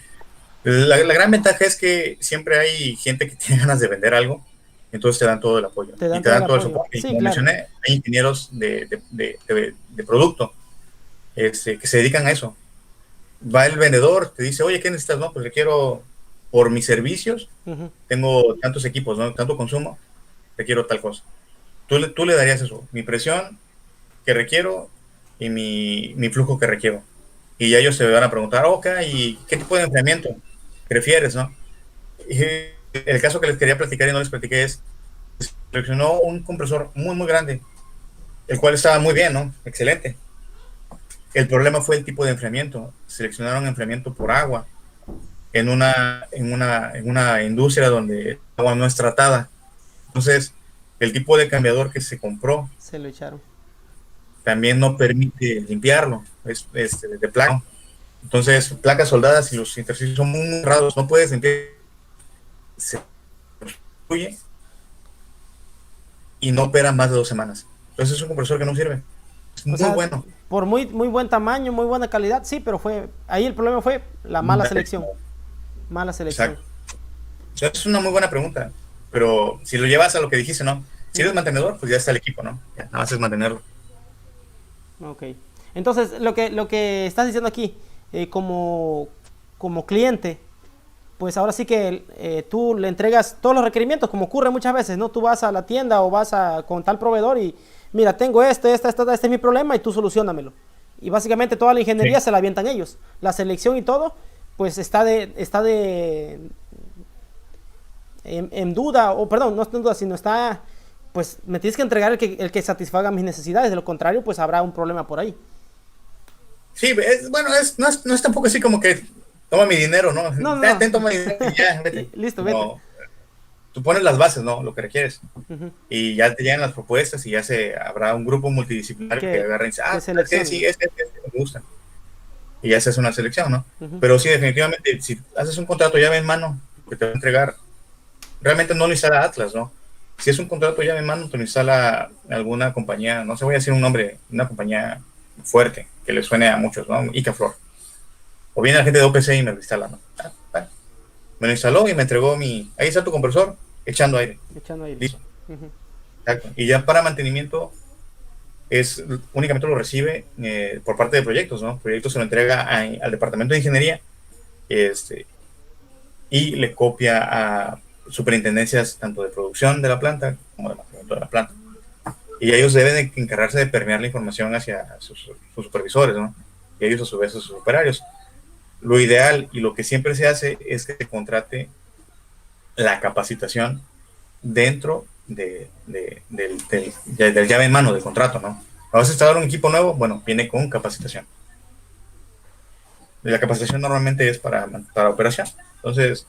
la gran ventaja es que siempre hay gente que tiene ganas de vender algo. Entonces te dan todo el apoyo. Te dan todo el soporte. Sí, y como mencioné, hay ingenieros de producto que se dedican a eso. Va el vendedor, te dice, oye, ¿qué necesitas? No, pues le quiero, por mis servicios, uh-huh. Tengo tantos equipos, ¿no? Tanto consumo, te quiero tal cosa. Tú le darías eso, mi presión que requiero y mi flujo que requiero. Y ya ellos se van a preguntar, ok, ¿y qué tipo de enfriamiento prefieres, no? Y el caso que les quería platicar y no les platiqué es, seleccionó un compresor muy, muy grande, el cual estaba muy bien, ¿no? Excelente. El problema fue el tipo de enfriamiento. Seleccionaron enfriamiento por agua en una industria donde el agua no es tratada. Entonces, el tipo de cambiador que se compró se lo echaron. También no permite limpiarlo, es de placa. Entonces, placas soldadas y los intersticios son muy raros, no puedes limpiar, se destruye y no opera más de 2 semanas. Entonces es un compresor que no sirve. Es muy bueno. Por muy buen tamaño, muy buena calidad, sí, pero ahí el problema fue la mala selección. Mala selección. Exacto. Entonces es una muy buena pregunta, pero si lo llevas a lo que dijiste, ¿no? Si eres mantenedor, pues ya está el equipo, ¿no? Ya, nada más es mantenerlo. Ok. Entonces, lo que estás diciendo aquí, como cliente, pues ahora sí que tú le entregas todos los requerimientos, como ocurre muchas veces, ¿no? Tú vas a la tienda o vas con tal proveedor y mira, tengo este es mi problema y tú solucionamelo. Y básicamente toda la ingeniería se la avientan ellos. La selección y todo, pues está en duda, o perdón, no está en duda, sino está, pues me tienes que entregar el que satisfaga mis necesidades, de lo contrario, pues habrá un problema por ahí. Sí, bueno, no es tampoco así como que toma mi dinero, ¿no? No, no, Toma mi dinero y ya, vete. listo, vete. No, tú pones las bases, ¿no? Lo que requieres. Ujú. Y ya te llegan las propuestas y ya habrá un grupo multidisciplinario que agarre y dice, Que ¿sabes qué? seleccionen. Sí, este me gusta. Y ya se hace una selección, ¿no? Ujú. Pero sí, definitivamente, si haces un contrato llave en mano que te va a entregar, realmente no lo instala Atlas, ¿no? Si es un contrato llave en mano, te lo instala alguna compañía, no sé, voy a decir un nombre, una compañía fuerte, que le suene a muchos, ¿no? Icaflor. O viene la gente de OPC y me lo instala, ¿no? Bueno, me lo instaló y me entregó ahí está tu compresor, echando aire. Echando aire. Listo. Ujú. Exacto. Y ya para mantenimiento, únicamente lo recibe por parte de proyectos, ¿no? Proyectos se lo entrega al departamento de ingeniería y le copia a superintendencias tanto de producción de la planta como de mantenimiento de la planta. Y ellos deben de encargarse de permear la información hacia sus supervisores, ¿no? Y ellos a su vez a sus operarios. Lo ideal y lo que siempre se hace es que se contrate la capacitación dentro del llave en mano del contrato, ¿no? ¿Vas a instalar un equipo nuevo? Bueno, viene con capacitación. La capacitación normalmente es para operación. Entonces,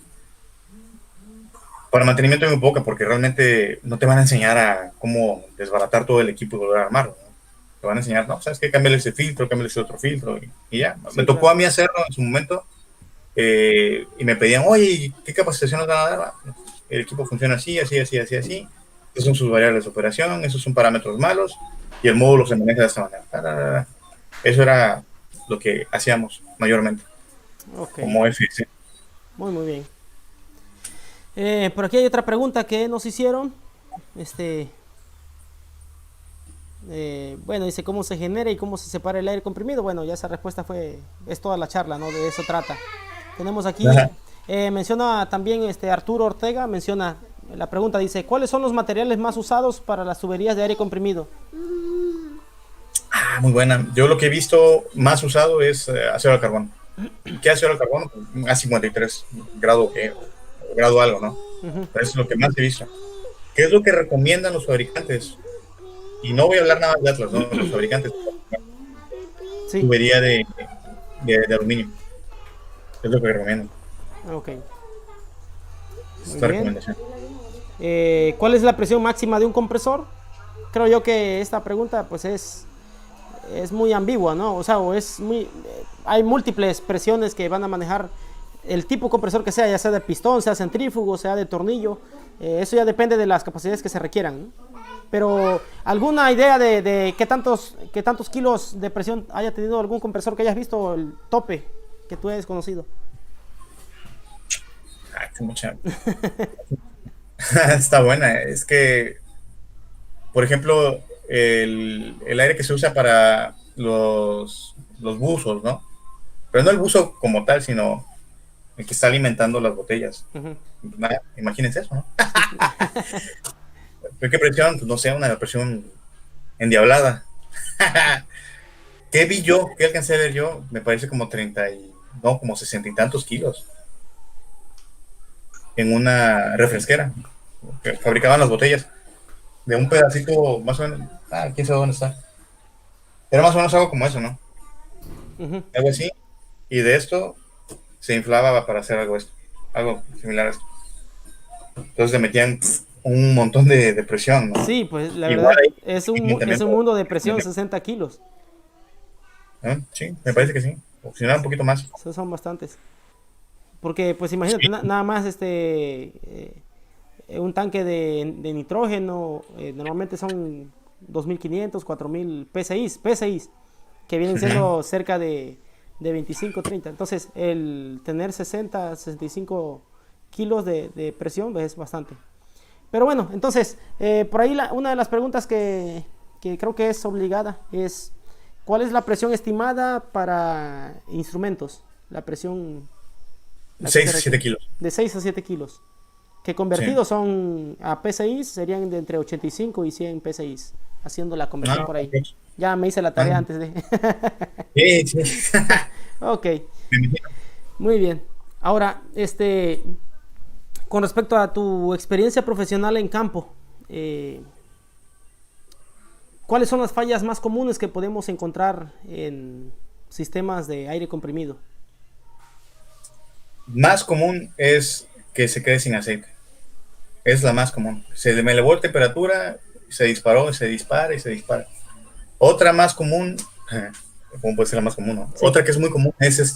para mantenimiento hay muy poca, porque realmente no te van a enseñar a cómo desbaratar todo el equipo y volver a armarlo, ¿no? Te van a enseñar, no, ¿sabes qué? Cámbiale ese filtro, cámbiale ese otro filtro, y ya. Sí, Me tocó claro. a mí hacerlo en su momento, y me pedían, oye, ¿qué capacitación nos van a dar? El equipo funciona así, así, así, así, así. Esas son sus variables de operación, esos son parámetros malos, y el módulo se maneja de esta manera. Eso era lo que hacíamos mayormente, Ok, como FS. muy, muy bien. Por aquí hay otra pregunta que nos hicieron. Este, bueno, dice cómo se genera y cómo se separa el aire comprimido. Bueno, ya esa respuesta es toda la charla, ¿no? De eso trata. Tenemos aquí, Ajá. menciona también Arturo Ortega, menciona, la pregunta dice, ¿cuáles son los materiales más usados para las tuberías de aire comprimido? Muy buena. Yo lo que he visto más usado es acero al carbón. ¿Qué acero al carbono? A53, grado que, grado algo, ¿no? Ujú. Pero eso es lo que más he visto. ¿Qué es lo que recomiendan los fabricantes? Y no voy a hablar nada de Atlas, ¿no? Los fabricantes, Sí, tubería de aluminio. Es lo que recomiendan. ok, muy Esta bien. recomendación. ¿Cuál es la presión máxima de un compresor? Creo yo que esta pregunta pues es muy ambigua, ¿no? O sea, hay múltiples presiones que van a manejar el tipo de compresor que sea, ya sea de pistón, sea centrífugo, sea de tornillo. Eso ya depende de las capacidades que se requieran, ¿no? Pero, ¿alguna idea de qué tantos kilos de presión haya tenido algún compresor que hayas visto, el tope que tú hayas conocido? Qué mucha. Está buena. Es que, por ejemplo, el aire que se usa para los buzos, ¿no? Pero no el buzo como tal, sino el que está alimentando las botellas. Ujú. Nada, imagínense eso, ¿no? Sí, sí. ¿Pero qué presión? Pues no sé, una presión endiablada. ¿Qué vi yo? ¿Qué alcancé a ver yo? Me parece como 30 y, no, como 60 y tantos kilos en una refresquera que fabricaban las botellas de un pedacito más o menos, quién sabe dónde está. Era más o menos algo como eso, ¿no? Ujú. Algo así. Y de esto se inflaba para hacer algo similar a esto. Entonces le metían un montón de presión, ¿no? Sí, pues la Igual verdad ahí, es un mundo de presión, 60 kilos. ¿no? Sí, me Sí, parece que sí. O si no, un poquito más. esos son bastantes. Porque, pues imagínate, Sí. nada más un tanque de nitrógeno, normalmente son 2500, 4000 PSI, que vienen Uh-huh. siendo cerca de 25, 30. Entonces, el tener 60, 65 kilos de presión pues, es bastante. Pero bueno, entonces, por ahí una de las preguntas que creo que es obligada es, ¿cuál es la presión estimada para instrumentos? La presión a que se 6 a requiere. 7 kilos. De 6 a 7 kilos. Que Sí. convertidos son a PSI, serían de entre 85 y 100 PSI. Haciendo la conversión por ahí. Ok. Ya me hice la Ah, tarea antes de. sí, sí. Ok, Me imagino. muy bien. Ahora, con respecto a tu experiencia profesional en campo, eh, ¿cuáles son las fallas más comunes que podemos encontrar en sistemas de aire comprimido? más común es que se quede sin aceite. Es la más común. Se me elevó la temperatura, se disparó, se dispara y se dispara. Otra más común, ¿cómo puede ser la más común? ¿No? Sí. Otra que es muy común es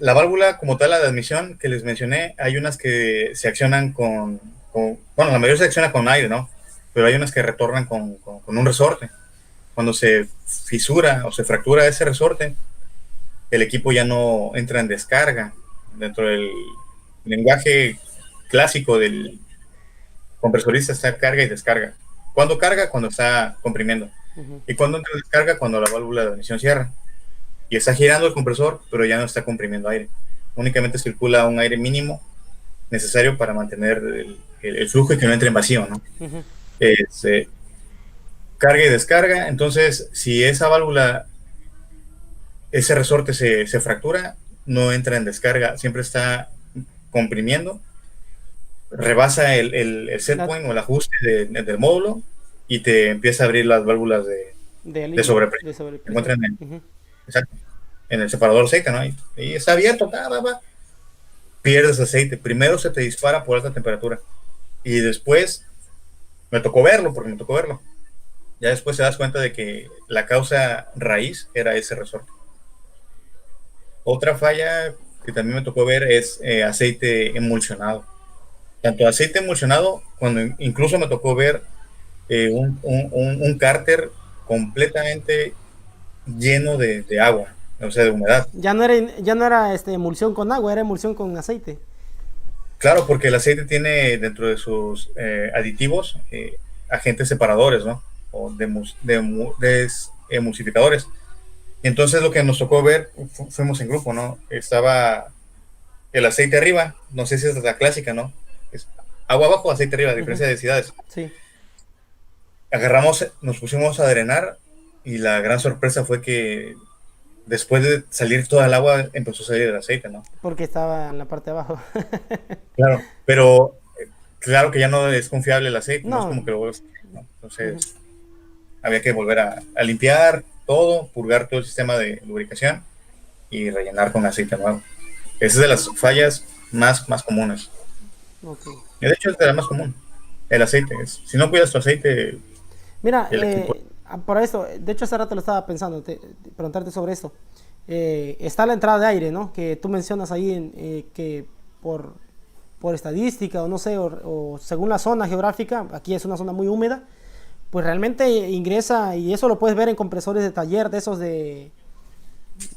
la válvula como tal, la de admisión que les mencioné. Hay unas que se accionan bueno, la mayoría se acciona con aire, ¿no? Pero hay unas que retornan con un resorte. Cuando se fisura o se fractura ese resorte, el equipo ya no entra en descarga. Dentro del lenguaje clásico del compresorista está carga y descarga. ¿Cuándo carga? Cuando está comprimiendo. Uh-huh. Y cuando entra en descarga, cuando la válvula de admisión cierra. Y está girando el compresor, pero ya no está comprimiendo aire. Únicamente circula un aire mínimo necesario para mantener el flujo y que no entre en vacío, ¿no? Uh-huh. Carga y descarga. Entonces, si esa válvula, ese resorte se fractura, no entra en descarga, siempre está comprimiendo, rebasa el set point o el ajuste del módulo y te empieza a abrir las válvulas de de alivio, sobrepresión. de Se sobrepresión. encuentran Uh-huh. exacto, en el separador de aceite, ¿no? Y está abierto, pierdes aceite. Primero se te dispara por alta temperatura y después me tocó verlo, porque me tocó verlo. Ya después te das cuenta de que la causa raíz era ese resorte. Otra falla que también me tocó ver es aceite emulsionado. Tanto aceite emulsionado, cuando incluso me tocó ver un cárter completamente lleno de agua, o sea, de humedad. Ya no era emulsión con agua, era emulsión con aceite. Claro, porque el aceite tiene dentro de sus aditivos agentes separadores, ¿no? O emulsificadores. Entonces lo que nos tocó ver, fuimos en grupo, ¿no? Estaba el aceite arriba, no sé si es la clásica, ¿no? Es agua abajo, aceite arriba, a Uh-huh. diferencia de densidades. Sí. Agarramos, nos pusimos a drenar y la gran sorpresa fue que después de salir toda el agua empezó a salir el aceite, ¿no? Porque estaba en la parte de abajo. Claro, pero claro que ya no es confiable el aceite, no es No. como que lo vuelves, ¿no? Uh-huh. Entonces había que volver a limpiar todo, purgar todo el sistema de lubricación y rellenar con aceite nuevo. Esa es de las fallas más comunes. Okay. Y de hecho es de la más común, el aceite. Si no cuidas tu aceite, Mira, el equipo... por esto, de hecho hace rato lo estaba pensando, preguntarte sobre esto. Está la entrada de aire, ¿no? Que tú mencionas ahí que por estadística o no sé, o según la zona geográfica, aquí es una zona muy húmeda, pues realmente ingresa, y eso lo puedes ver en compresores de taller, de esos de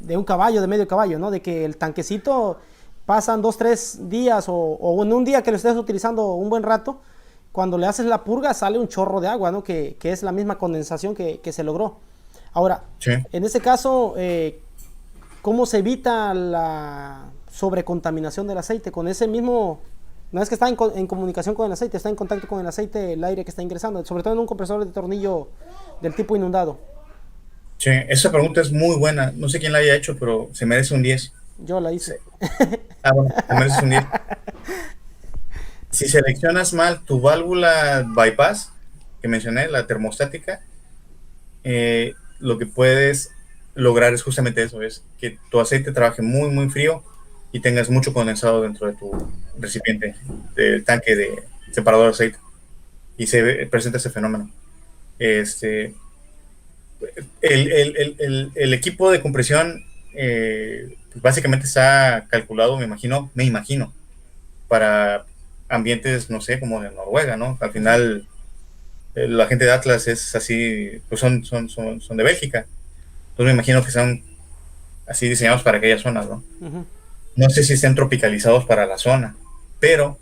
un caballo, de medio caballo, ¿no? De que el tanquecito pasan 2, 3 días o en un día que lo estés utilizando un buen rato, cuando le haces la purga sale un chorro de agua, ¿no? Que es la misma condensación que se logró. Ahora, Sí. en ese caso, ¿cómo se evita la sobrecontaminación del aceite? Con ese mismo, no es que está en comunicación con el aceite, está en contacto con el aceite, el aire que está ingresando, sobre todo en un compresor de tornillo del tipo inundado. Sí, esa pregunta es muy buena. No sé quién la haya hecho, pero se merece un 10. Yo la Sí. hice. Bueno, te mereces un 10. Si seleccionas mal tu válvula bypass, que mencioné, la termostática, lo que puedes lograr es justamente eso, es que tu aceite trabaje muy frío y tengas mucho condensado dentro de tu recipiente, del tanque de separador de aceite. Y se presenta ese fenómeno. Este, el equipo de compresión básicamente está calculado, me imagino, para ambientes, no sé, como de Noruega, ¿no? Al final, la gente de Atlas es así, pues son de Bélgica. Entonces me imagino que son así diseñados para aquellas zonas, ¿no? Uh-huh. No sé si estén tropicalizados para la zona, pero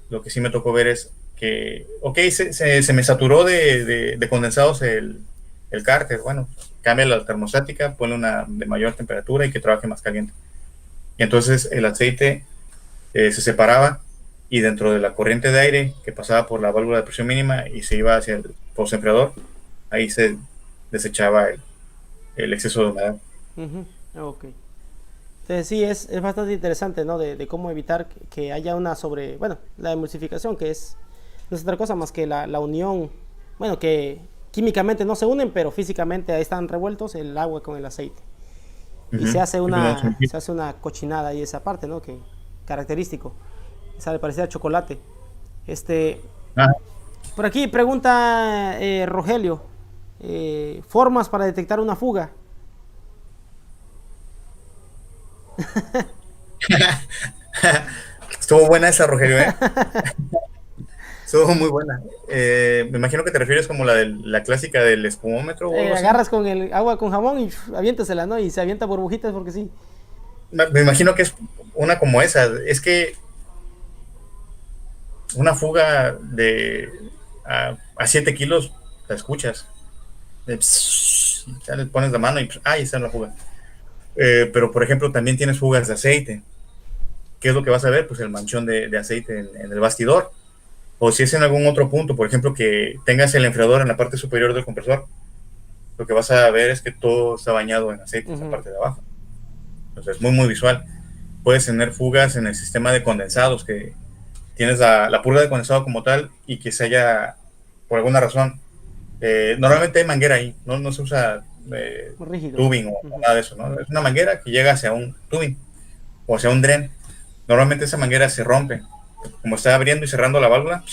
lo que sí me tocó ver es que, ok, se me saturó de condensados el cárter. Bueno, cambia la termostática, ponle una de mayor temperatura y que trabaje más caliente. Y entonces el aceite se separaba y dentro de la corriente de aire que pasaba por la válvula de presión mínima y se iba hacia el postenfriador, ahí se desechaba el exceso de humedad. Uh-huh. Ok. Entonces sí, es bastante interesante, ¿no? De cómo evitar que haya una bueno, la emulsificación, que no es otra cosa más que la unión, bueno, que químicamente no se unen, pero físicamente ahí están revueltos el agua con el aceite. y Ujú. se hace una cochinada ahí esa parte, ¿no? Que característico, sale parecida a chocolate. Este, Ah, por aquí pregunta Rogelio, formas para detectar una fuga. estuvo buena esa, Rogelio, ¿eh? Estuvo muy buena. Me imagino que te refieres como la clásica del espumómetro o algo así. Agarras con el agua con jabón y aviéntasela, ¿no? Y se avienta burbujitas porque sí. Me imagino que es una como esa. Es que una fuga a 7 kilos la escuchas. Ya le pones la mano y ahí está la fuga. Pero, por ejemplo, también tienes fugas de aceite. ¿Qué es lo que vas a ver? Pues el manchón de aceite en el bastidor. O si es en algún otro punto, por ejemplo, que tengas el enfriador en la parte superior del compresor, lo que vas a ver es que todo está bañado en aceite en esa Ujú. parte de abajo. Entonces es muy, muy visual. Puedes tener fugas en el sistema de condensados, que tienes la purga de condensado como tal y que se haya, por alguna razón, normalmente hay manguera ahí, no se usa Muy rígido. tubing o Ujú. nada de eso, ¿no? Es una manguera que llega hacia un tubing o hacia un dren. Normalmente esa manguera se rompe. Como está abriendo y cerrando la válvula,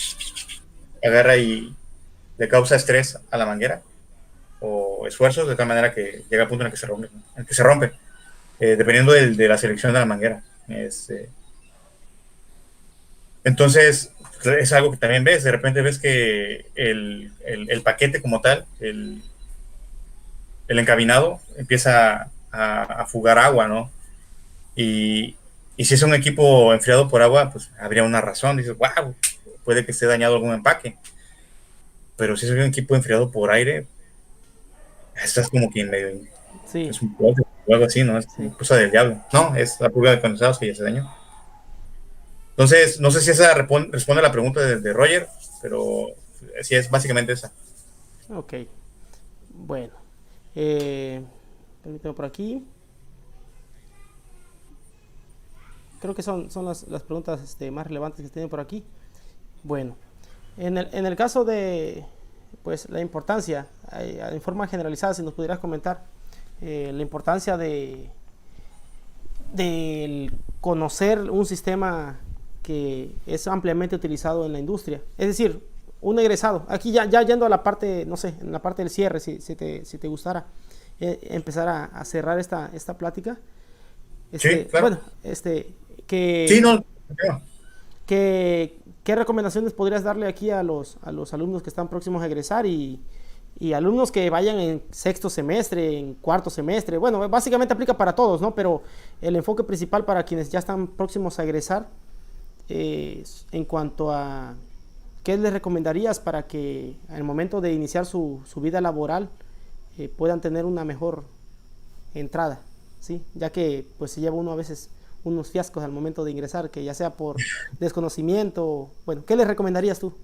agarra y le causa estrés a la manguera o esfuerzos de tal manera que llega al punto en el que se rompe, ¿no? En el que se rompe, dependiendo de la selección de la manguera. Entonces, es algo que también ves. De repente ves que el paquete como tal, el encabinado, empieza a fugar agua, ¿no? Y, y si es un equipo enfriado por agua, pues habría una razón. Dices, wow, puede que esté dañado algún empaque. Pero si es un equipo enfriado por aire, estás como que en medio, Sí, es un poco o algo así, ¿no? Es sí. cosa del diablo. No, es la purga de condensados que ya se dañó. Entonces, no sé si esa responde a la pregunta de Roger, pero sí es básicamente esa. Ok. Bueno. Eh, permíteme por aquí. Creo que son las preguntas más relevantes que tienen por aquí. Bueno, en el caso de pues la importancia, en forma generalizada, si nos pudieras comentar la importancia de conocer un sistema que es ampliamente utilizado en la industria. Es decir, un egresado, aquí ya yendo a la parte, no sé, en la parte del cierre, si te gustara empezar a cerrar esta plática, Sí, claro. bueno, que Sí, no. No. ¿qué recomendaciones podrías darle aquí a los alumnos que están próximos a egresar y alumnos que vayan en sexto semestre, en cuarto semestre? Bueno, básicamente aplica para todos, ¿no? Pero el enfoque principal para quienes ya están próximos a egresar en cuanto a qué les recomendarías para que al momento de iniciar su vida laboral puedan tener una mejor entrada, ¿sí? Ya que pues se lleva uno a veces unos fiascos al momento de ingresar, que ya sea por desconocimiento, bueno, ¿qué les recomendarías tú?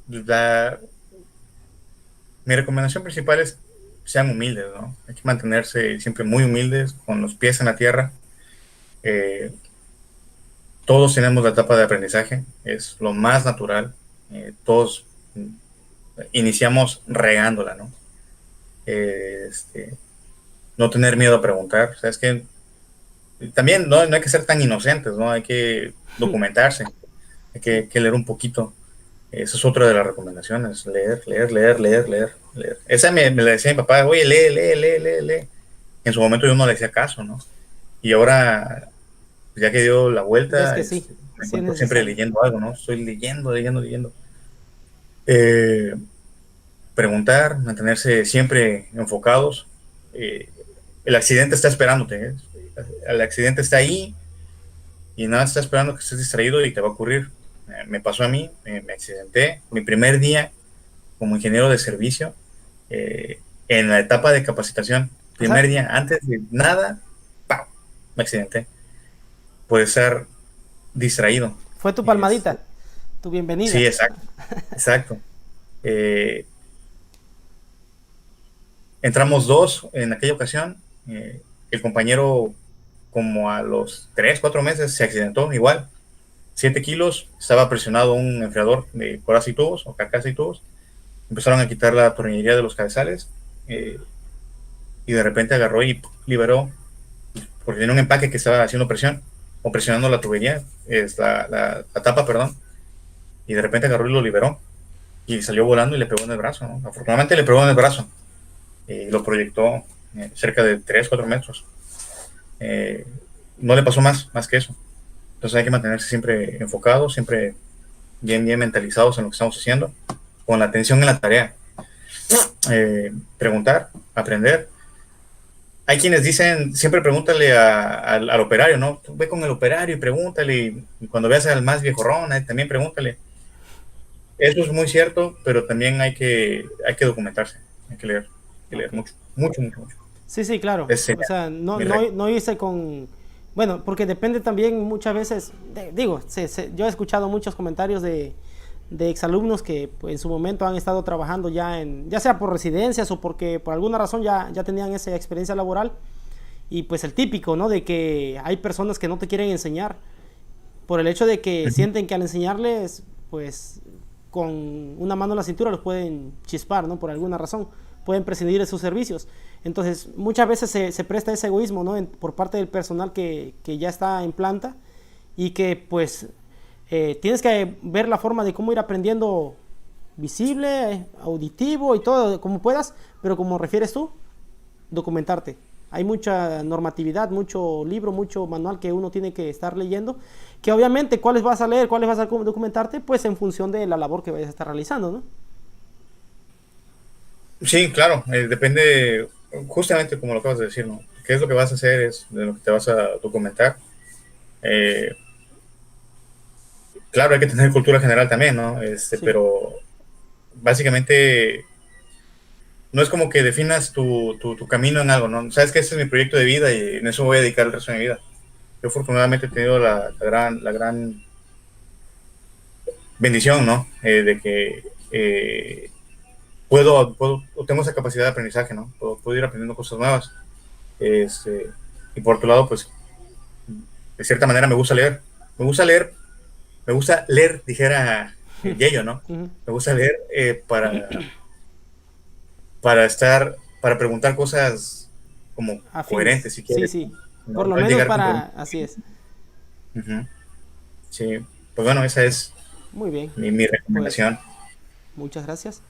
La, Mi recomendación principal es sean humildes, ¿no? Hay que mantenerse siempre muy humildes, con los pies en la tierra. Eh, todos tenemos la etapa de aprendizaje, es lo más natural. Todos iniciamos regándola, ¿no? Eh, este, no tener miedo a preguntar. O sea, es que también no hay que ser tan inocentes, ¿no? Hay que documentarse, hay que leer un poquito. Esa es otra de las recomendaciones, leer, leer, leer, leer, leer, leer. Esa me la decía mi papá, oye, lee, lee, lee, lee, lee. En su momento yo no le hacía caso, ¿no? Y ahora, ya que dio la Ves vuelta, que sí, me sí es encuentro siempre necesario. leyendo algo, ¿no? Estoy leyendo, leyendo, leyendo. Eh, Preguntar, mantenerse siempre enfocados. Eh, el accidente está esperándote, ¿eh? El accidente está ahí y nada está esperando que estés distraído y te va a ocurrir. Me pasó a mí, me accidenté. Mi primer día como ingeniero de servicio, en la etapa de capacitación, O sea, primer día, antes de nada, ¡pau! Me accidenté por estar distraído. fue tu Este, palmadita, tu bienvenida. sí, exacto, exacto. Eh, Entramos dos en aquella ocasión. El compañero, como a los 3, 4 meses, se accidentó igual. 7 kilos, estaba presionado un enfriador de corazas y tubos, o carcasa y tubos. Empezaron a quitar la tornillería de los cabezales. Eh, y de repente agarró y liberó, porque tenía un empaque que estaba haciendo presión, o presionando la tubería, la tapa, perdón, y de repente agarró y lo liberó, y salió volando y le pegó en el brazo, ¿no? Afortunadamente le pegó en el brazo, y lo proyectó cerca de 3, 4 metros. Eh, no le pasó más que eso. Entonces hay que mantenerse siempre enfocados, siempre bien mentalizados en lo que estamos haciendo, con la atención en la tarea. Preguntar, aprender. Hay quienes dicen, siempre pregúntale al operario, ¿no? Tú ve con el operario y pregúntale, y cuando veas al más viejorrón, también pregúntale. Eso es muy cierto, pero también hay que documentarse, hay que leer Ok. mucho. Sí, sí, claro. Ese O sería sea, mi regla. no irse con... Bueno, porque depende también muchas veces, digo, yo he escuchado muchos comentarios de exalumnos que pues, en su momento han estado trabajando ya en, ya sea por residencias o porque por alguna razón ya tenían esa experiencia laboral. Y pues el típico, ¿no? De que hay personas que no te quieren enseñar por el hecho de que sienten que al enseñarles, pues con una mano en la cintura los pueden chispar, ¿no? Por alguna razón, pueden prescindir de sus servicios. Entonces, muchas veces se presta ese egoísmo, ¿no? Por parte del personal que ya está en planta y que, pues, tienes que ver la forma de cómo ir aprendiendo visible, auditivo y todo, como puedas, pero como refieres tú, documentarte. Hay mucha normatividad, mucho libro, mucho manual que uno tiene que estar leyendo, que obviamente cuáles vas a leer, cuáles vas a documentarte, pues en función de la labor que vayas a estar realizando, ¿no? Sí, claro, depende justamente como lo acabas de decir, ¿no? ¿Qué es lo que vas a hacer? Es de lo que te vas a documentar. Eh, claro, hay que tener cultura general también, ¿no? Sí, Pero básicamente no es como que definas tu camino en algo, ¿no? Sabes que este es mi proyecto de vida y en eso voy a dedicar el resto de mi vida. Yo afortunadamente he tenido la gran bendición, ¿no? De que tengo esa capacidad de aprendizaje, ¿no? Puedo ir aprendiendo cosas nuevas. Este, y por otro lado, pues, de cierta manera me gusta leer. Me gusta leer, dijera Yello, ¿no? ujú. Me gusta leer para preguntar cosas como Afines, coherentes, si sí, quieres, sí, ¿no? por No, lo no es menos llegar con para, preguntas. así es, Ujú. Sí, pues bueno, esa es muy bien, mi pues recomendación. muchas gracias.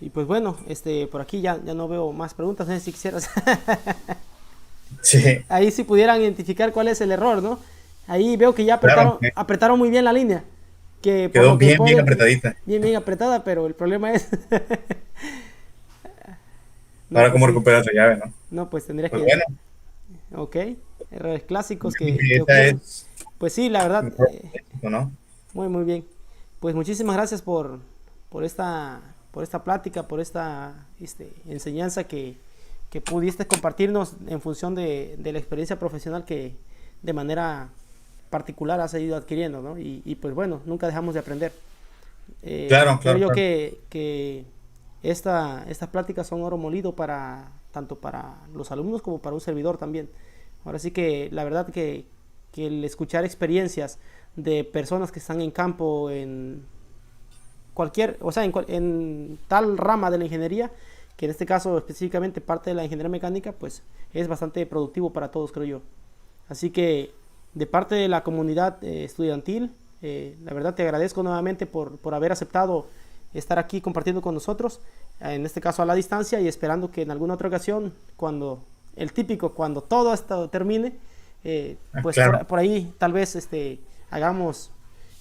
Y pues bueno, por aquí ya no veo más preguntas, no sé si quisieras, Sí, ahí si pudieran identificar cuál es el error, ¿no? Ahí veo que ya claro, apretaron muy bien la línea, que por quedó lo que bien puedo apretadita. bien apretada, pero el problema es, no, Ahora, pues ¿cómo sí, recuperas la llave, no? no, pues tendría Pues que, bueno, ok, errores clásicos que esa ocurren. es Pues sí, la verdad, mejor éxito, ¿no? muy bien. Pues muchísimas gracias por por esta plática, por esta enseñanza que pudiste compartirnos en función de la experiencia profesional que de manera particular has ido adquiriendo, ¿no? Y pues bueno, nunca dejamos de aprender. Claro, Creo claro, yo claro. que estas pláticas son oro molido para tanto para los alumnos como para un servidor también. Ahora sí que la verdad que el escuchar experiencias de personas que están en campo en cualquier, o sea, en tal rama de la ingeniería, que en este caso específicamente parte de la ingeniería mecánica, pues es bastante productivo para todos, creo yo. Así que de parte de la comunidad estudiantil, la verdad te agradezco nuevamente por haber aceptado estar aquí compartiendo con nosotros, en este caso a la distancia y esperando que en alguna otra ocasión, cuando todo esto termine, pues Claro, por ahí tal vez hagamos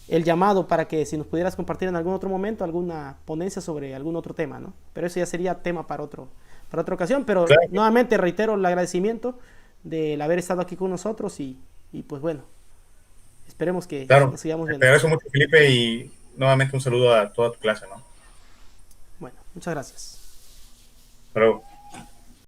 el llamado para que si nos pudieras compartir en algún otro momento alguna ponencia sobre algún otro tema, ¿no? Pero eso ya sería tema para otra ocasión, pero claro, nuevamente reitero el agradecimiento del haber estado aquí con nosotros y pues bueno, esperemos que claro. nos sigamos Te viendo. agradezco mucho, Felipe, y nuevamente un saludo a toda tu clase, ¿no? Bueno, muchas gracias. Hasta luego.